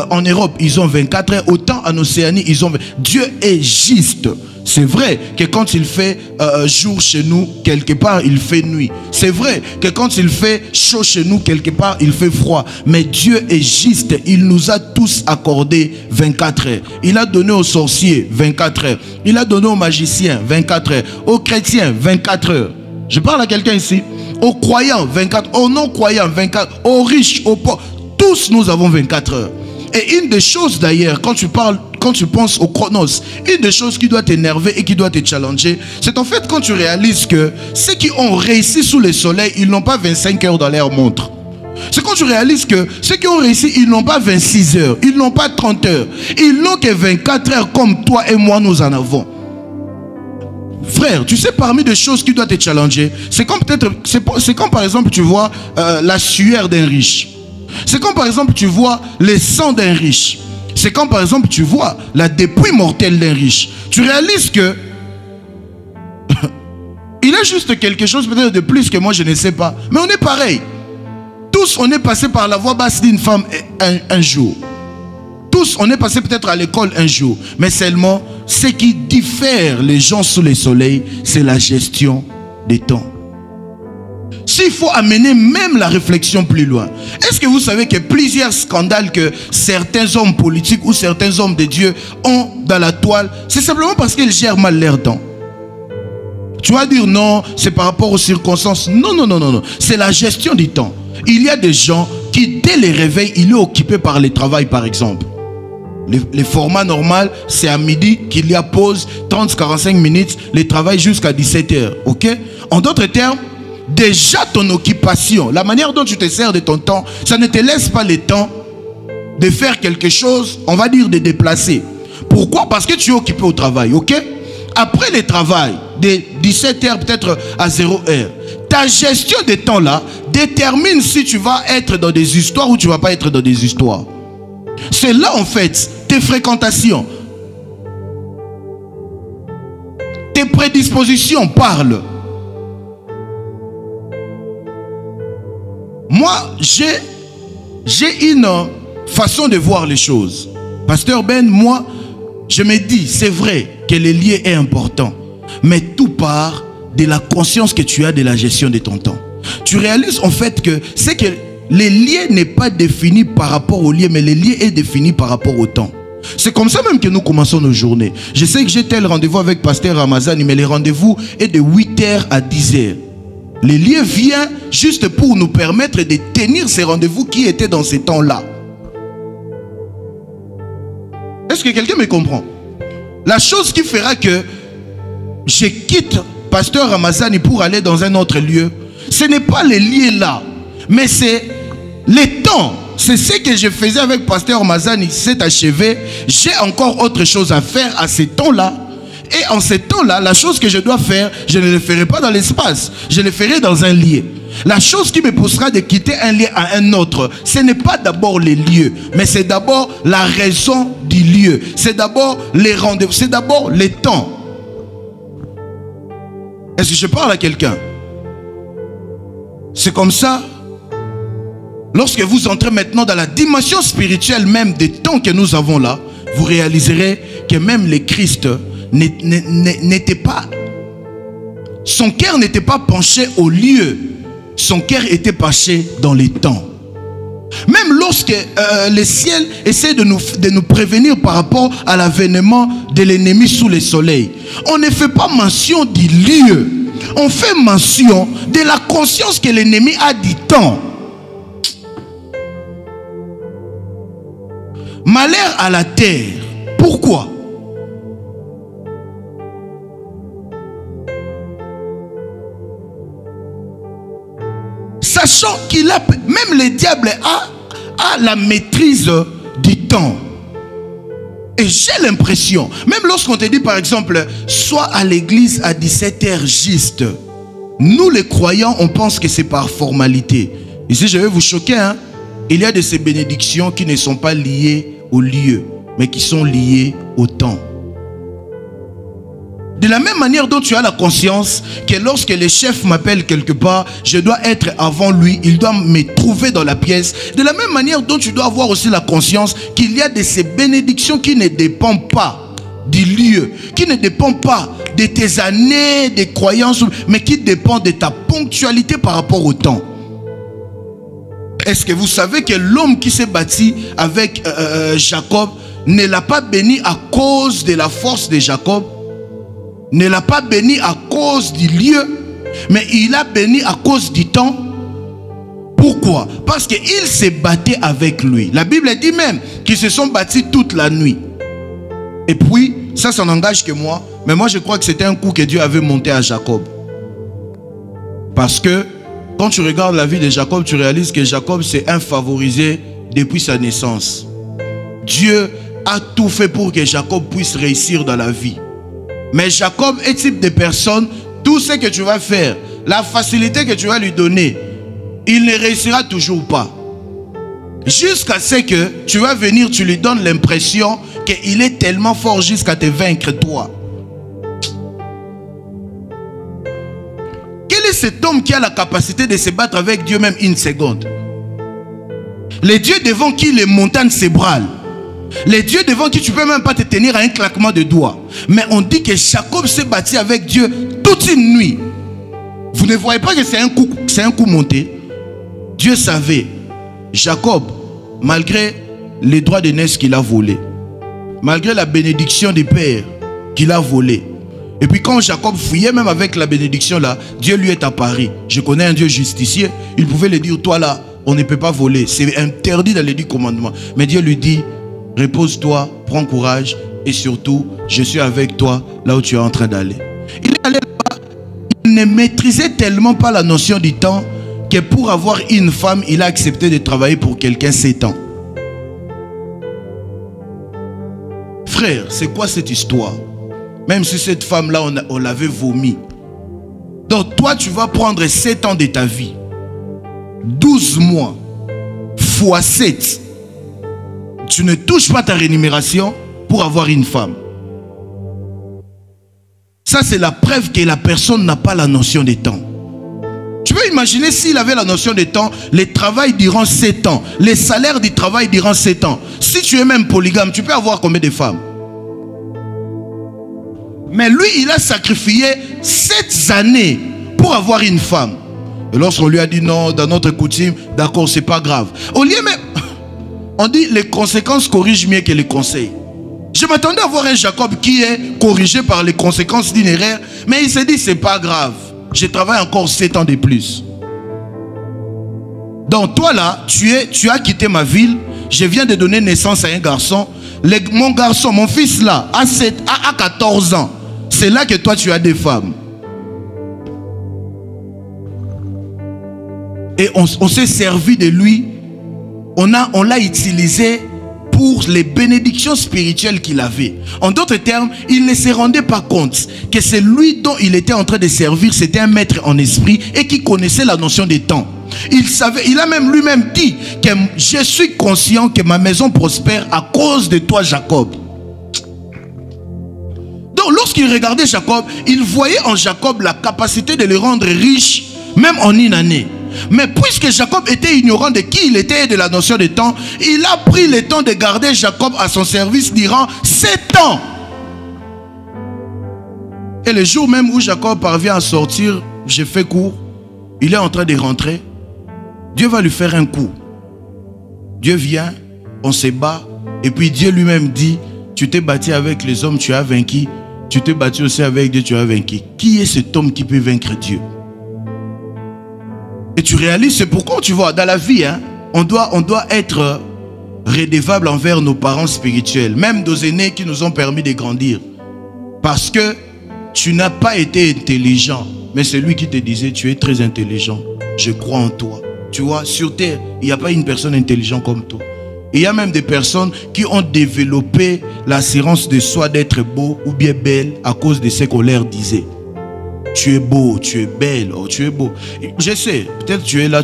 en Europe, ils ont 24 heures. Autant en Océanie, ils ont... Dieu est juste. C'est vrai que quand il fait jour chez nous, quelque part, il fait nuit. C'est vrai que quand il fait chaud chez nous, quelque part, il fait froid. Mais Dieu est juste. Il nous a tous accordé 24 heures. Il a donné aux sorciers 24 heures. Il a donné aux magiciens 24 heures. Aux chrétiens 24 heures. Je parle à quelqu'un ici. Aux croyants 24, aux non-croyants 24, aux riches, aux pauvres. Tous nous avons 24 heures. Et une des choses d'ailleurs, quand tu penses au chronos, une des choses qui doit t'énerver et qui doit te challenger, c'est en fait quand tu réalises que ceux qui ont réussi sous le soleil, ils n'ont pas 25 heures dans leur montre. C'est quand tu réalises que ceux qui ont réussi, ils n'ont pas 26 heures, ils n'ont pas 30 heures, ils n'ont que 24 heures comme toi et moi nous en avons. Frère, tu sais, parmi des choses qui doivent te challenger, c'est comme par exemple tu vois la sueur d'un riche. C'est comme par exemple tu vois le sang d'un riche. C'est comme par exemple tu vois la dépouille mortelle d'un riche. Tu réalises que il a juste quelque chose peut-être de plus que moi je ne sais pas. Mais on est pareil. Tous on est passé par la voix basse d'une femme un jour. Tous on est passé peut-être à l'école un jour. Mais seulement ce qui diffère les gens sous le soleil, c'est la gestion des temps. S'il faut amener même la réflexion plus loin, est-ce que vous savez que plusieurs scandales que certains hommes politiques ou certains hommes de Dieu ont dans la toile, c'est simplement parce qu'ils gèrent mal leur temps? Tu vas dire non, c'est par rapport aux circonstances. Non, non, non, non, non. C'est la gestion du temps. Il y a des gens qui, dès les réveils, il est occupé par le travail, par exemple. Le format normal, c'est à midi qu'il y a pause, 30-45 minutes, le travail jusqu'à 17h. Ok? En d'autres termes, déjà ton occupation, la manière dont tu te sers de ton temps, ça ne te laisse pas le temps de faire quelque chose, on va dire de déplacer. Pourquoi? Parce que tu es occupé au travail, ok? Après le travail, de 17h peut-être à 0h, ta gestion de temps là détermine si tu vas être dans des histoires ou tu ne vas pas être dans des histoires. C'est là en fait tes fréquentations, tes prédispositions parlent. Moi, j'ai une façon de voir les choses. Pasteur Ben, moi, je me dis, c'est vrai que le lien est important. Mais tout part de la conscience que tu as de la gestion de ton temps. tu réalises en fait que c'est que les liens n'est pas défini par rapport au lieu, mais les liens est défini par rapport au temps. C'est comme ça même que nous commençons nos journées. Je sais que j'ai tel rendez-vous avec Pasteur Ramazani, mais les rendez-vous est de 8h à 10h. Les liens viennent juste pour nous permettre de tenir ces rendez-vous qui étaient dans ces temps-là. Est-ce que quelqu'un me comprend? La chose qui fera que je quitte Pasteur Ramazani pour aller dans un autre lieu, ce n'est pas les liens là, mais c'est les temps. C'est ce que je faisais avec Pasteur Ramazani, c'est achevé. J'ai encore autre chose à faire à ces temps-là. Et en ces temps-là, la chose que je dois faire, je ne le ferai pas dans l'espace, je le ferai dans un lieu. La chose qui me poussera de quitter un lieu à un autre, ce n'est pas d'abord les lieux, mais c'est d'abord la raison du lieu. C'est d'abord les rendez-vous, c'est d'abord les temps. Est-ce que je parle à quelqu'un? C'est comme ça. Lorsque vous entrez maintenant dans la dimension spirituelle même des temps que nous avons là, vous réaliserez que même le Christ n'était pas, son cœur n'était pas penché au lieu, son cœur était penché dans les temps. Même lorsque le ciel essaie de nous prévenir par rapport à l'avènement de l'ennemi sous le soleil, on ne fait pas mention du lieu, on fait mention de la conscience que l'ennemi a du temps. Malheur à la terre. Pourquoi? Sachant qu'il a, même le diable a la maîtrise du temps. Et j'ai l'impression, même lorsqu'on te dit par exemple, sois à l'église à 17h juste, nous les croyants, on pense que c'est par formalité. Ici, je vais vous choquer, hein? Il y a de ces bénédictions qui ne sont pas liées au lieu, mais qui sont liées au temps. De la même manière dont tu as la conscience que lorsque le chef m'appelle quelque part, je dois être avant lui, il doit me trouver dans la pièce. De la même manière dont tu dois avoir aussi la conscience qu'il y a de ces bénédictions qui ne dépendent pas du lieu, qui ne dépendent pas de tes années, des croyances, mais qui dépendent de ta ponctualité par rapport au temps. Est-ce que vous savez que l'homme qui s'est bâti avec Jacob ne l'a pas béni à cause de la force de Jacob, ne l'a pas béni à cause du lieu, mais il l'a béni à cause du temps? Pourquoi? Parce qu'il s'est battu avec lui. La Bible dit même qu'ils se sont battus toute la nuit. Et puis, ça n'engage que moi, mais moi je crois que c'était un coup que Dieu avait monté à Jacob. Parce que quand tu regardes la vie de Jacob, tu réalises que Jacob s'est infavorisé depuis sa naissance. Dieu a tout fait pour que Jacob puisse réussir dans la vie. Mais Jacob est type de personne, tout ce que tu vas faire, la facilité que tu vas lui donner, il ne réussira toujours pas. Jusqu'à ce que tu vas venir, tu lui donnes l'impression qu'il est tellement fort jusqu'à te vaincre toi. Quel est cet homme qui a la capacité de se battre avec Dieu même une seconde? Les dieux devant qui les montagnes s'ébranlent. Les dieux devant qui tu ne peux même pas te tenir à un claquement de doigts. Mais on dit que Jacob s'est battu avec Dieu toute une nuit. Vous ne voyez pas que c'est un coup monté? Dieu savait. Jacob, malgré les droits de naissance qu'il a volés, malgré la bénédiction des pères qu'il a volé, et puis quand Jacob fouillait même avec la bénédiction là, Dieu lui est apparu. Je connais un Dieu justicier, il pouvait lui dire, toi là, on ne peut pas voler, c'est interdit dans les 10 commandements. Mais Dieu lui dit, repose-toi, prends courage, et surtout, je suis avec toi là où tu es en train d'aller. Il est allé là-bas, il ne maîtrisait tellement pas la notion du temps que pour avoir une femme, il a accepté de travailler pour quelqu'un 7 ans. Frère, c'est quoi cette histoire? Même si cette femme-là, on l'avait vomi. Donc toi, tu vas prendre 7 ans de ta vie. 12 mois fois 7. Tu ne touches pas ta rémunération pour avoir une femme. Ça, c'est la preuve que la personne n'a pas la notion du temps. Tu peux imaginer s'il avait la notion du temps, le travail durant 7 ans, les salaires du travail durant 7 ans. Si tu es même polygame, tu peux avoir combien de femmes? Mais lui, il a sacrifié 7 années pour avoir une femme. Et lorsqu'on lui a dit non, dans notre coutume, d'accord, c'est pas grave. Au lieu même, on dit les conséquences corrigent mieux que les conseils. Je m'attendais à voir un Jacob qui est corrigé par les conséquences d'une erreur, mais il s'est dit c'est pas grave. Je travaille encore 7 ans de plus. Donc toi là, tu as quitté ma ville. Je viens de donner naissance à un garçon. Mon garçon, mon fils là, à 14 ans. C'est là que toi tu as des femmes. Et on s'est servi de lui. On l'a utilisé pour les bénédictions spirituelles qu'il avait. En d'autres termes, il ne se rendait pas compte que c'est lui dont il était en train de servir, c'était un maître en esprit et qui connaissait la notion des temps. Il a même lui-même dit que je suis conscient que ma maison prospère à cause de toi, Jacob. Donc lorsqu'il regardait Jacob, il voyait en Jacob la capacité de le rendre riche, même en une année. Mais puisque Jacob était ignorant de qui il était et de la notion de temps, il a pris le temps de garder Jacob à son service durant 7 ans. Et le jour même où Jacob parvient à sortir, j'ai fait court, il est en train de rentrer, Dieu va lui faire un coup. Dieu vient, on se bat, et puis Dieu lui-même dit, tu t'es battu avec les hommes, tu as vaincu, tu t'es battu aussi avec Dieu, tu as vaincu. Qui est cet homme qui peut vaincre Dieu? Et tu réalises, c'est pourquoi tu vois, dans la vie, hein, on doit être redevable envers nos parents spirituels, même nos aînés qui nous ont permis de grandir. Parce que tu n'as pas été intelligent, mais c'est lui qui te disait, tu es très intelligent, je crois en toi. Tu vois, sur terre, il n'y a pas une personne intelligente comme toi. Il y a même des personnes qui ont développé l'assurance de soi d'être beau ou bien belle à cause de ce qu'on leur disait. Tu es beau, tu es belle, oh, tu es beau. Je sais, peut-être tu es là,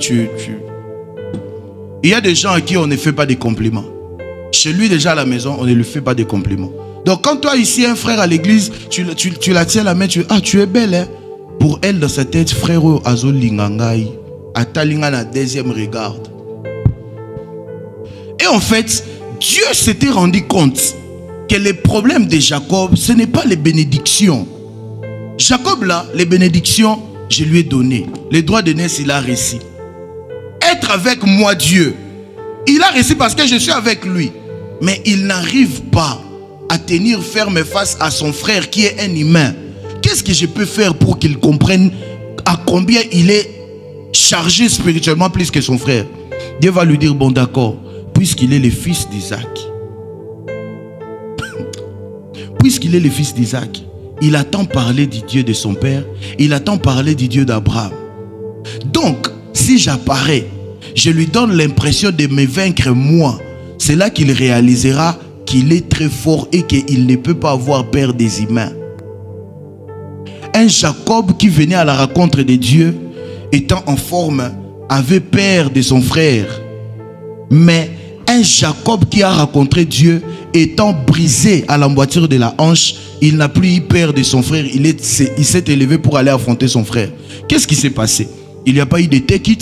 Il y a des gens à qui on ne fait pas des compliments. Chez lui déjà à la maison, on ne lui fait pas des compliments. Donc quand toi ici, un frère à l'église, tu la tiens la main, tu es belle. Hein? Pour elle, dans sa tête, frère Azo Lingangai, Atalinga na deuxième regarde. Et en fait, Dieu s'était rendu compte que les problèmes de Jacob, ce n'est pas les bénédictions. Jacob là, les bénédictions, je lui ai donné. Les droits de naissance, il a réussi. Être avec moi, Dieu, il a réussi parce que je suis avec lui. Mais il n'arrive pas à tenir ferme face à son frère qui est un humain. Qu'est-ce que je peux faire pour qu'il comprenne à combien il est chargé spirituellement plus que son frère? Dieu va lui dire, bon d'accord, puisqu'il est le fils d'Isaac. Puisqu'il est le fils d'Isaac, il a tant parlé du Dieu de son père, il a tant parlé du Dieu d'Abraham. Donc, si j'apparais, je lui donne l'impression de me vaincre moi, c'est là qu'il réalisera qu'il est très fort et qu'il ne peut pas avoir peur des humains. Un Jacob qui venait à la rencontre de Dieu, étant en forme, avait peur de son frère. Mais un Jacob qui a rencontré Dieu, étant brisé à l'emboîture de la hanche, il n'a plus eu peur de son frère. Il s'est élevé pour aller affronter son frère. Qu'est-ce qui s'est passé? Il n'y a pas eu de tekit,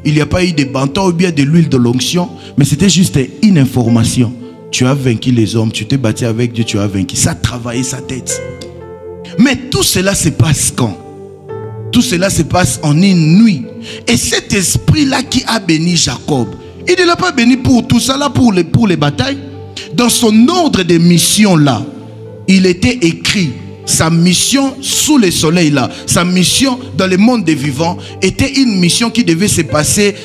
il n'y a pas eu de banton ou bien de l'huile de l'onction, mais c'était juste une information. Tu as vaincu les hommes, tu t'es battu avec Dieu, tu as vaincu. Ça a travaillé sa tête. Mais tout cela se passe quand? Tout cela se passe en une nuit. Et cet esprit-là qui a béni Jacob, il ne l'a pas béni pour tout ça là, pour les batailles. Dans son ordre de mission là, il était écrit, sa mission sous le soleil là, sa mission dans le monde des vivants était une mission qui devait se passer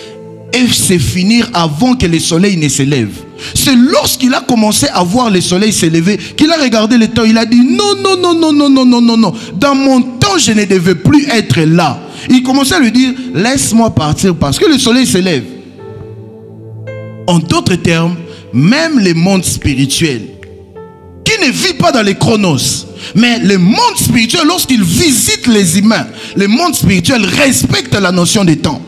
et se finir avant que le soleil ne se lève. C'est lorsqu'il a commencé à voir le soleil se lever qu'il a regardé le temps. Il a dit non, non, non, non, non, non, non, non, non. Dans mon temps, je ne devais plus être là. Il commençait à lui dire, laisse-moi partir parce que le soleil se lève. En d'autres termes, même le monde spirituel, qui ne vit pas dans les chronos, mais le monde spirituel, lorsqu'il visite les humains, le monde spirituel respecte la notion de temps.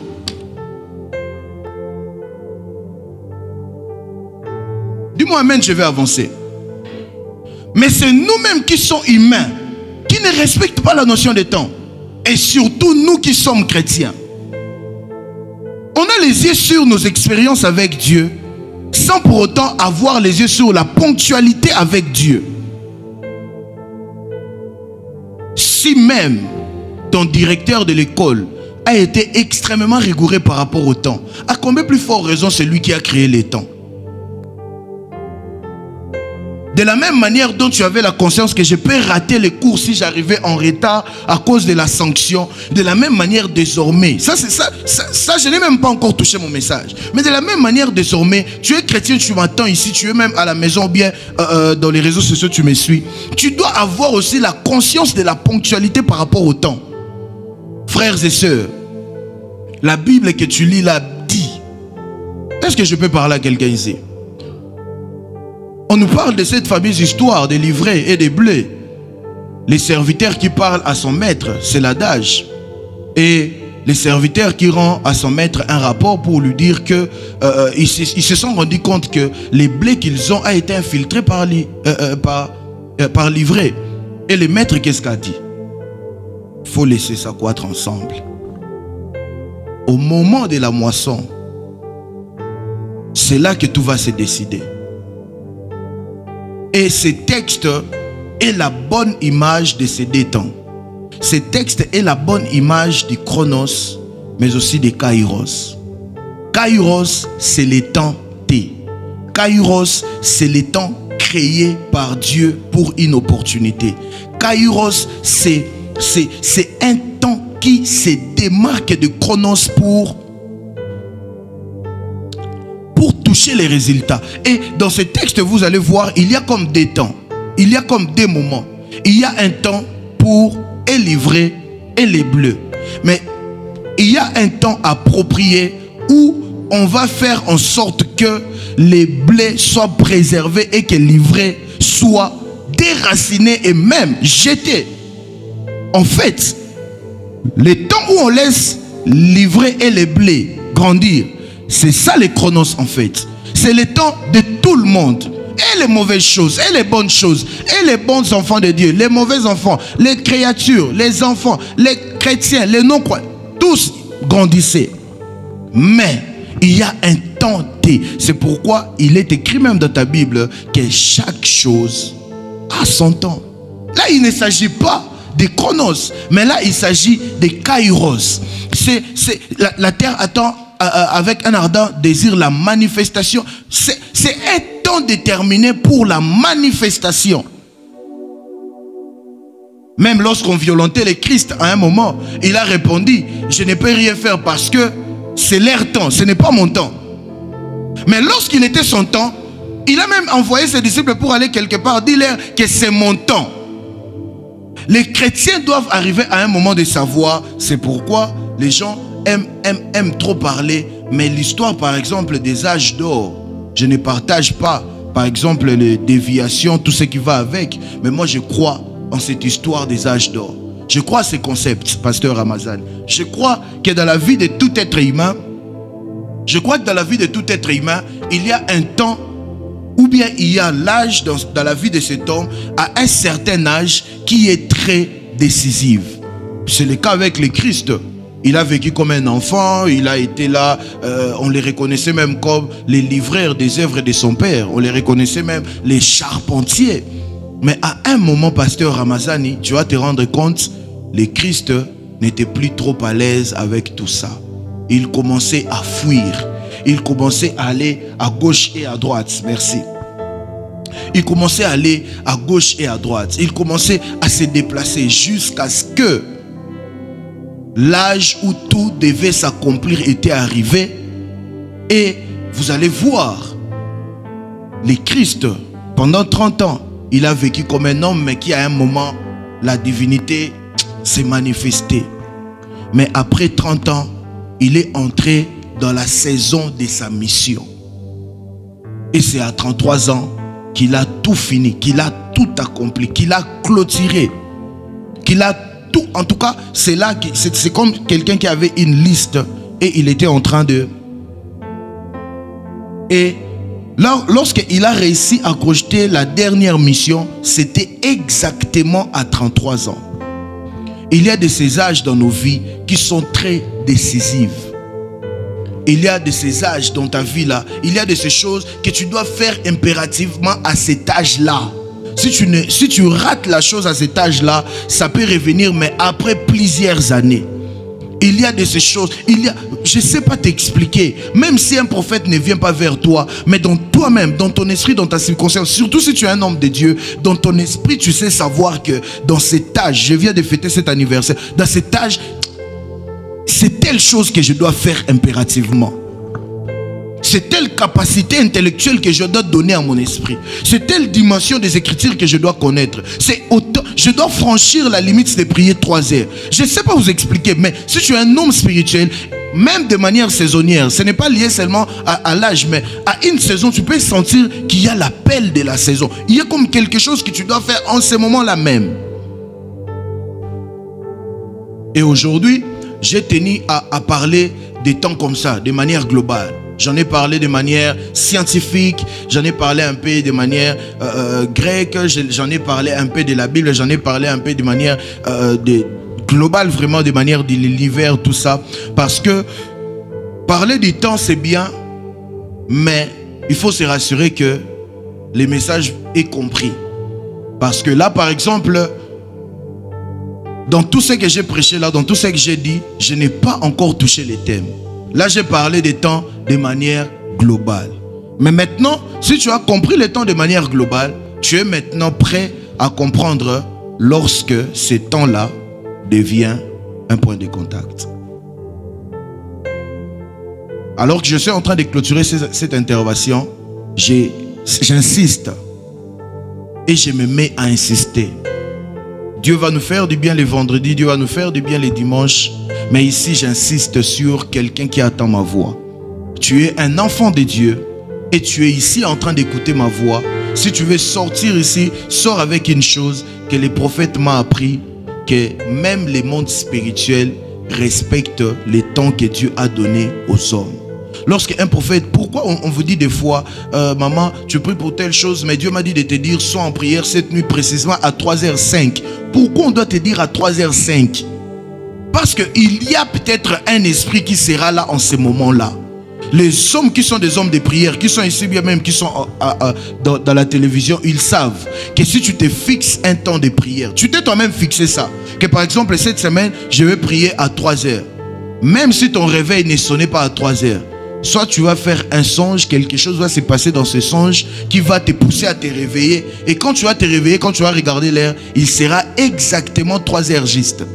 Dis-moi amen, je vais avancer. Mais c'est nous-mêmes qui sommes humains, qui ne respectent pas la notion de temps. Et surtout nous qui sommes chrétiens. On a les yeux sur nos expériences avec Dieu, sans pour autant avoir les yeux sur la ponctualité avec Dieu. Si même ton directeur de l'école a été extrêmement rigoureux par rapport au temps. À combien plus fort raison celui qui a créé les temps? De la même manière dont tu avais la conscience que je peux rater les cours si j'arrivais en retard à cause de la sanction, de la même manière désormais, ça je n'ai même pas encore touché mon message, mais de la même manière désormais, tu es chrétien, tu m'entends ici, tu es même à la maison ou bien dans les réseaux sociaux, tu me suis, tu dois avoir aussi la conscience de la ponctualité par rapport au temps. Frères et sœurs, la Bible que tu lis là dit, est-ce que je peux parler à quelqu'un ici? On nous parle de cette fameuse histoire des livrets et des blés. Les serviteurs qui parlent à son maître, c'est l'adage. Et les serviteurs qui rendent à son maître un rapport pour lui dire que ils se sont rendus compte que les blés qu'ils ont a été infiltrés par livret. Et le maître, qu'est-ce qu'a dit? Il faut laisser ça croître ensemble. Au moment de la moisson, c'est là que tout va se décider. Et ce texte est la bonne image de ces deux temps. Ce texte est la bonne image du Chronos, mais aussi de Kairos. Kairos, c'est le temps T. Kairos, c'est le temps créé par Dieu pour une opportunité. Kairos, c'est un temps qui se démarque de Chronos pour toucher les résultats. Et dans ce texte, vous allez voir, il y a comme des temps, il y a comme des moments. Il y a un temps pour les livrets et les bleus. Mais il y a un temps approprié où on va faire en sorte que les blés soient préservés et que les livrets soient déracinés et même jetés. En fait, le temps où on laisse livrer et les blés grandir, c'est ça les chronos en fait. C'est le temps de tout le monde. Et les mauvaises choses, et les bonnes choses, et les bons enfants de Dieu, les mauvais enfants, les créatures, les enfants, les chrétiens, les non-croyants, tous grandissaient. Mais il y a un temps T. C'est pourquoi il est écrit même dans ta Bible que chaque chose a son temps. Là, il ne s'agit pas de chronos, mais là, il s'agit de kairos. La terre attend avec un ardent désir la manifestation. C'est un temps déterminé pour la manifestation. Même lorsqu'on violentait le Christ à un moment, il a répondu: je ne peux rien faire parce que c'est leur temps, ce n'est pas mon temps. Mais lorsqu'il était son temps, il a même envoyé ses disciples pour aller quelque part, dire-leur que c'est mon temps. Les chrétiens doivent arriver à un moment de savoir. C'est pourquoi les gens aiment trop parler. Mais l'histoire, par exemple, des âges d'or, je ne partage pas, par exemple, les déviations, tout ce qui va avec. Mais moi, je crois en cette histoire des âges d'or. Je crois à ces concepts, pasteur Ramazan. Je crois que dans la vie de tout être humain, il y a un temps, ou bien il y a l'âge dans la vie de cet homme, à un certain âge, qui est très décisif. C'est le cas avec le Christ. Il a vécu comme un enfant, il a été là, on les reconnaissait même comme les livreurs des œuvres de son père. On les reconnaissait même les charpentiers. Mais à un moment, pasteur Ramazani, tu vas te rendre compte, le Christ n'était plus trop à l'aise avec tout ça. Il commençait à fuir. Il commençait à aller à gauche et à droite. Merci. Il commençait à aller à gauche et à droite. Il commençait à se déplacer jusqu'à ce que l'âge où tout devait s'accomplir était arrivé. Et vous allez voir, le Christ, pendant 30 ans, il a vécu comme un homme, mais qui à un moment, la divinité s'est manifestée. Mais après 30 ans, il est entré dans la saison de sa mission. Et c'est à 33 ans qu'il a tout fini, qu'il a tout accompli, qu'il a clôturé, qu'il a tout. En tout cas, c'est là, c'est comme quelqu'un qui avait une liste et il était en train de... Et lorsqu'il a réussi à projeter la dernière mission, c'était exactement à 33 ans. Il y a de ces âges dans nos vies qui sont très décisifs. Il y a de ces âges dans ta vie là, il y a de ces choses que tu dois faire impérativement à cet âge là. Si tu rates la chose à cet âge là, ça peut revenir, mais après plusieurs années. il y a de ces choses, je ne sais pas t'expliquer, même si un prophète ne vient pas vers toi, mais dans toi-même, dans ton esprit, dans ta circonstance, surtout si tu es un homme de Dieu, dans ton esprit, tu sais savoir que dans cet âge, je viens de fêter cet anniversaire, dans cet âge, c'est telle chose que je dois faire impérativement. C'est telle capacité intellectuelle que je dois donner à mon esprit. C'est telle dimension des Écritures que je dois connaître. C'est autant, je dois franchir la limite de prier 3 heures. Je ne sais pas vous expliquer, mais si tu es un homme spirituel, même de manière saisonnière, ce n'est pas lié seulement à l'âge, mais à une saison, tu peux sentir qu'il y a l'appel de la saison. Il y a comme quelque chose que tu dois faire en ce moment-là même. Et aujourd'hui, j'ai tenu à parler des temps comme ça, de manière globale. J'en ai parlé de manière scientifique, j'en ai parlé un peu de manière grecque, j'en ai parlé un peu de la Bible, j'en ai parlé un peu de manière globale, vraiment de manière de l'univers, tout ça. Parce que parler du temps, c'est bien, mais il faut se rassurer que les messages est compris. Parce que là, par exemple, dans tout ce que j'ai prêché là, dans tout ce que j'ai dit, je n'ai pas encore touché les thèmes. Là, j'ai parlé des temps de manière globale. Mais maintenant, si tu as compris les temps de manière globale, tu es maintenant prêt à comprendre lorsque ces temps-là devient un point de contact. Alors que je suis en train de clôturer cette intervention, j'insiste et je me mets à insister. Dieu va nous faire du bien les vendredis, Dieu va nous faire du bien les dimanches. Mais ici, j'insiste sur quelqu'un qui attend ma voix. Tu es un enfant de Dieu et tu es ici en train d'écouter ma voix. Si tu veux sortir ici, sors avec une chose que les prophètes m'ont appris, que même les mondes spirituels respectent les temps que Dieu a donnés aux hommes. Lorsqu'un prophète, pourquoi on vous dit des fois, maman, tu pries pour telle chose, mais Dieu m'a dit de te dire, sois en prière cette nuit précisément à 3h05. Pourquoi on doit te dire à 3h05? Parce qu'il y a peut-être un esprit qui sera là en ce moment-là. Les hommes qui sont des hommes de prière, qui sont ici bien même, qui sont dans la télévision, ils savent que si tu te fixes un temps de prière, tu t'es toi-même fixé ça. Que par exemple, cette semaine, je vais prier à 3h. Même si ton réveil ne sonnait pas à 3h, soit tu vas faire un songe, quelque chose va se passer dans ce songe qui va te pousser à te réveiller. Et quand tu vas te réveiller, quand tu vas regarder l'heure, il sera exactement 3h juste.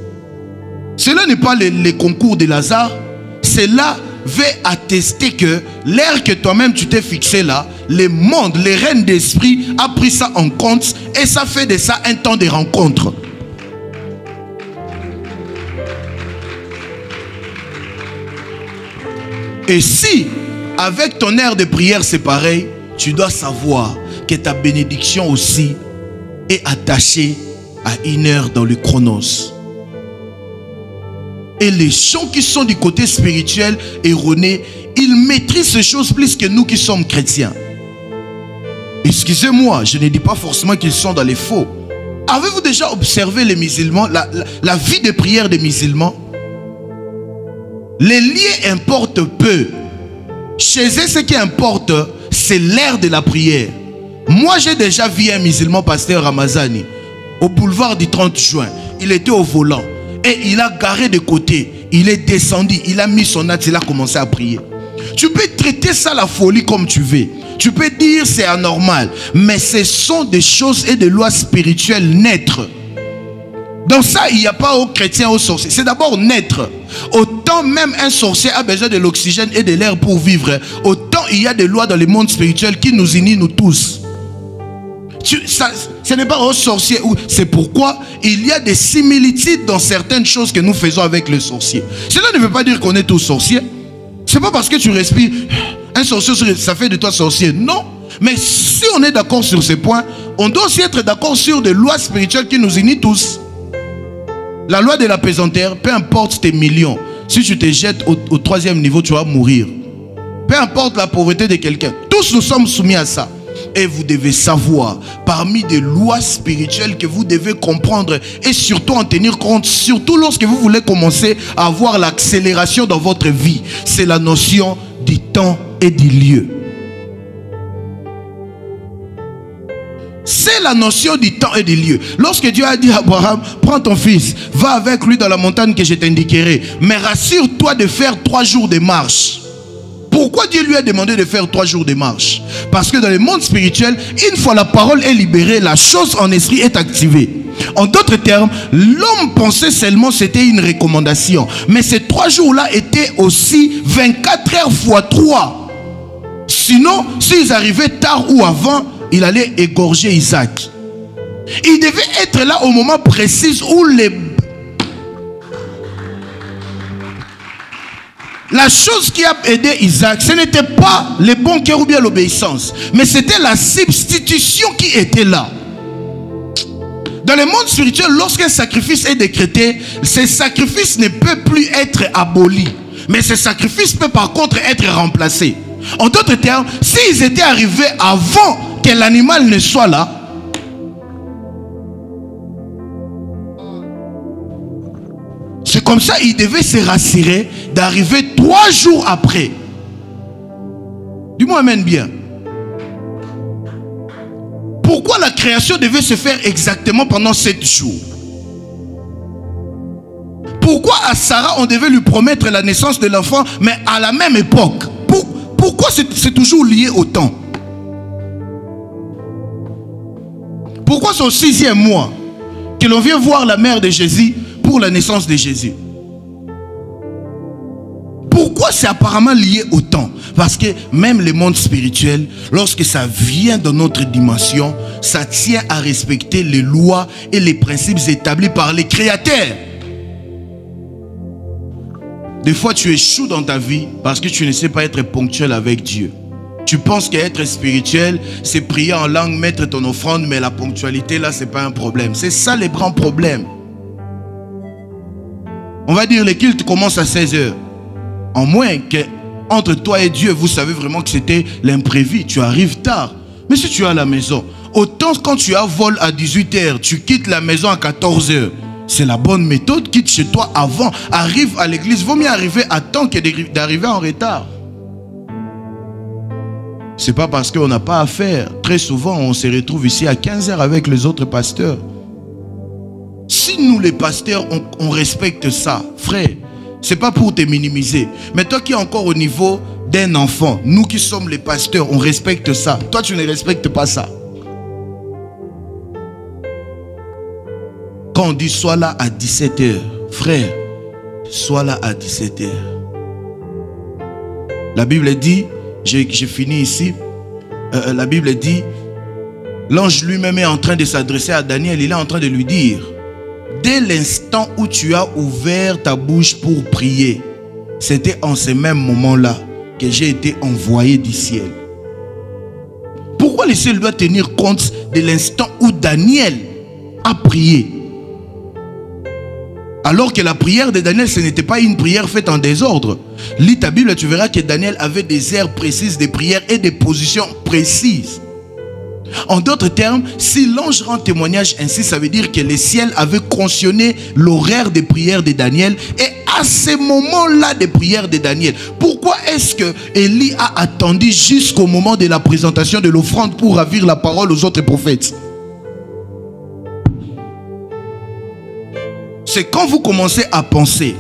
Cela n'est pas les concours de Lazare. Cela veut attester que l'heure que toi-même tu t'es fixé là, le monde, les reines d'esprit a pris ça en compte et ça fait de ça un temps de rencontre. Et si, avec ton air de prière c'est pareil, tu dois savoir que ta bénédiction aussi est attachée à une heure dans le chronos. Et les gens qui sont du côté spirituel erroné, ils maîtrisent ces choses plus que nous qui sommes chrétiens. Excusez-moi, je ne dis pas forcément qu'ils sont dans les faux. Avez-vous déjà observé les musulmans, la vie de prière des musulmans? Les liens importent peu. Chez eux, ce qui importe, c'est l'heure de la prière. Moi, j'ai déjà vu un musulman, pasteur Ramazani, au boulevard du 30 juin. Il était au volant. Et il a garé de côté. Il est descendu. Il a mis son acte. Il a commencé à prier. Tu peux traiter ça la folie comme tu veux. Tu peux dire c'est anormal. Mais ce sont des choses et des lois spirituelles naîtres. Dans ça, il n'y a pas aux chrétiens, aux sorciers. C'est d'abord naître. Autant même un sorcier a besoin de l'oxygène et de l'air pour vivre, autant il y a des lois dans le monde spirituel qui nous unissent nous tous. Ce n'est pas aux sorciers. C'est pourquoi il y a des similitudes dans certaines choses que nous faisons avec les sorciers. Cela ne veut pas dire qu'on est tous sorciers. C'est pas parce que tu respires un sorcier, ça fait de toi sorcier. Non. Mais si on est d'accord sur ces points, on doit aussi être d'accord sur des lois spirituelles qui nous unissent tous. La loi de la pesanteur, peu importe tes millions, si tu te jettes au 3e niveau, tu vas mourir. Peu importe la pauvreté de quelqu'un, tous nous sommes soumis à ça. Et vous devez savoir, parmi des lois spirituelles que vous devez comprendre et surtout en tenir compte, surtout lorsque vous voulez commencer à avoir l'accélération dans votre vie, c'est la notion du temps et du lieu. C'est la notion du temps et du lieu. Lorsque Dieu a dit à Abraham, prends ton fils, va avec lui dans la montagne que je t'indiquerai, mais rassure-toi de faire 3 jours de marche. Pourquoi Dieu lui a demandé de faire 3 jours de marche? Parce que dans le monde spirituel, une fois la parole est libérée, la chose en esprit est activée. En d'autres termes, l'homme pensait seulement c'était une recommandation. Mais ces 3 jours-là étaient aussi 24 heures fois 3. Sinon, s'ils arrivaient tard ou avant, il allait égorger Isaac. Il devait être là au moment précis où la chose qui a aidé Isaac, ce n'était pas le bon cœur ou bien l'obéissance, mais c'était la substitution qui était là. Dans le monde spirituel, lorsqu'un sacrifice est décrété, ce sacrifice ne peut plus être aboli, mais ce sacrifice peut par contre être remplacé. En d'autres termes, s'ils étaient arrivés avant que l'animal ne soit là, c'est comme ça ils devaient se rassurer d'arriver 3 jours après. Dis-moi amen bien. Pourquoi la création devait se faire exactement pendant 7 jours? Pourquoi à Sarah on devait lui promettre la naissance de l'enfant, mais à la même époque? Pourquoi c'est toujours lié au temps? Pourquoi c'est au 6e mois que l'on vient voir la mère de Jésus pour la naissance de Jésus? Pourquoi c'est apparemment lié au temps? Parce que même le monde spirituel, lorsque ça vient dans notre dimension, ça tient à respecter les lois et les principes établis par les créateurs. Des fois, tu échoues dans ta vie parce que tu ne sais pas être ponctuel avec Dieu. Tu penses qu'être spirituel, c'est prier en langue, mettre ton offrande, mais la ponctualité, là, c'est pas un problème. C'est ça les grands problèmes. On va dire, le culte commence à 16 h. En moins que entre toi et Dieu, vous savez vraiment que c'était l'imprévu. Tu arrives tard. Mais si tu es à la maison, autant quand tu as vol à 18 h, tu quittes la maison à 14 h. C'est la bonne méthode. Quitte chez toi avant. Arrive à l'église. Vaut mieux arriver à temps que d'arriver en retard. C'est pas parce qu'on n'a pas à faire. Très souvent, on se retrouve ici à 15 h avec les autres pasteurs. Si nous, les pasteurs, on respecte ça, frère, c'est pas pour te minimiser. Mais toi qui es encore au niveau d'un enfant, nous qui sommes les pasteurs, on respecte ça. Toi, tu ne respectes pas ça. Quand on dit sois là à 17 h, frère, sois là à 17 h. La Bible dit, j'ai fini ici, la Bible dit, l'ange lui-même est en train de s'adresser à Daniel, il est en train de lui dire, dès l'instant où tu as ouvert ta bouche pour prier, c'était en ce même moment-là que j'ai été envoyé du ciel. Pourquoi le ciel doit tenir compte de l'instant où Daniel a prié? Alors que la prière de Daniel, ce n'était pas une prière faite en désordre. Lis ta Bible, tu verras que Daniel avait des aires précises de prière et des positions précises. En d'autres termes, si l'ange rend témoignage ainsi, ça veut dire que le ciel avait conditionné l'horaire des prières de Daniel. Et à ce moment-là des prières de Daniel, pourquoi est-ce que Élie a attendu jusqu'au moment de la présentation de l'offrande pour ravir la parole aux autres prophètes? C'est quand vous commencez à penser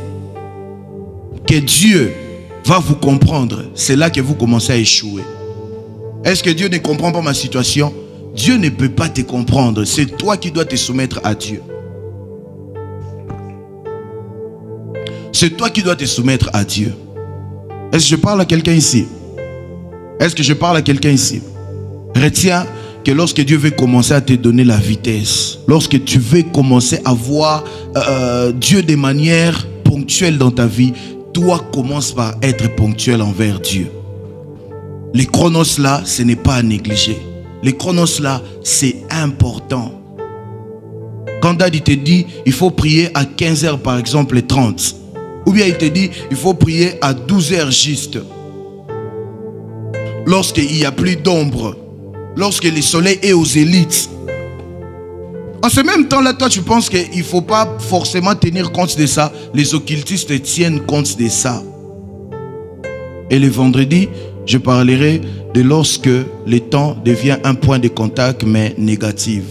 que Dieu va vous comprendre, c'est là que vous commencez à échouer. Est-ce que Dieu ne comprend pas ma situation? Dieu ne peut pas te comprendre. C'est toi qui dois te soumettre à Dieu. C'est toi qui dois te soumettre à Dieu. Est-ce que je parle à quelqu'un ici? Est-ce que je parle à quelqu'un ici? Retiens que lorsque Dieu veut commencer à te donner la vitesse, lorsque tu veux commencer à voir Dieu de manière ponctuelle dans ta vie, toi commence par être ponctuel envers Dieu. Les chronos là, ce n'est pas à négliger. Les chronos là, c'est important. Quand Daddy te dit, il faut prier à 15 h par exemple 30. Ou bien il te dit, il faut prier à 12 h juste. Lorsqu'il n'y a plus d'ombre. Lorsque le soleil est aux élites. En ce même temps là, toi tu penses qu'il ne faut pas forcément tenir compte de ça. Les occultistes tiennent compte de ça. Et le vendredi, je parlerai de lorsque le temps devient un point de contact mais négatif.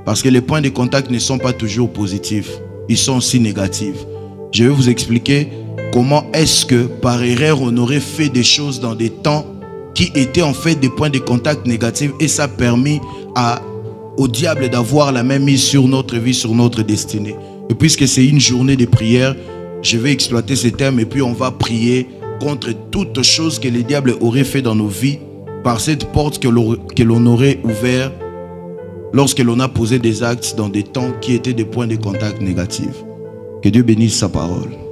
Parce que les points de contact ne sont pas toujours positifs, ils sont aussi négatifs. Je vais vous expliquer comment est-ce que par erreur on aurait fait des choses dans des temps qui étaient en fait des points de contact négatifs et ça a permis au diable d'avoir la même mise sur notre vie, sur notre destinée. Et puisque c'est une journée de prière, je vais exploiter ces termes et puis on va prier contre toute chose que le diable aurait fait dans nos vies par cette porte que l'on aurait ouverte lorsque l'on a posé des actes dans des temps qui étaient des points de contact négatifs. Que Dieu bénisse sa parole.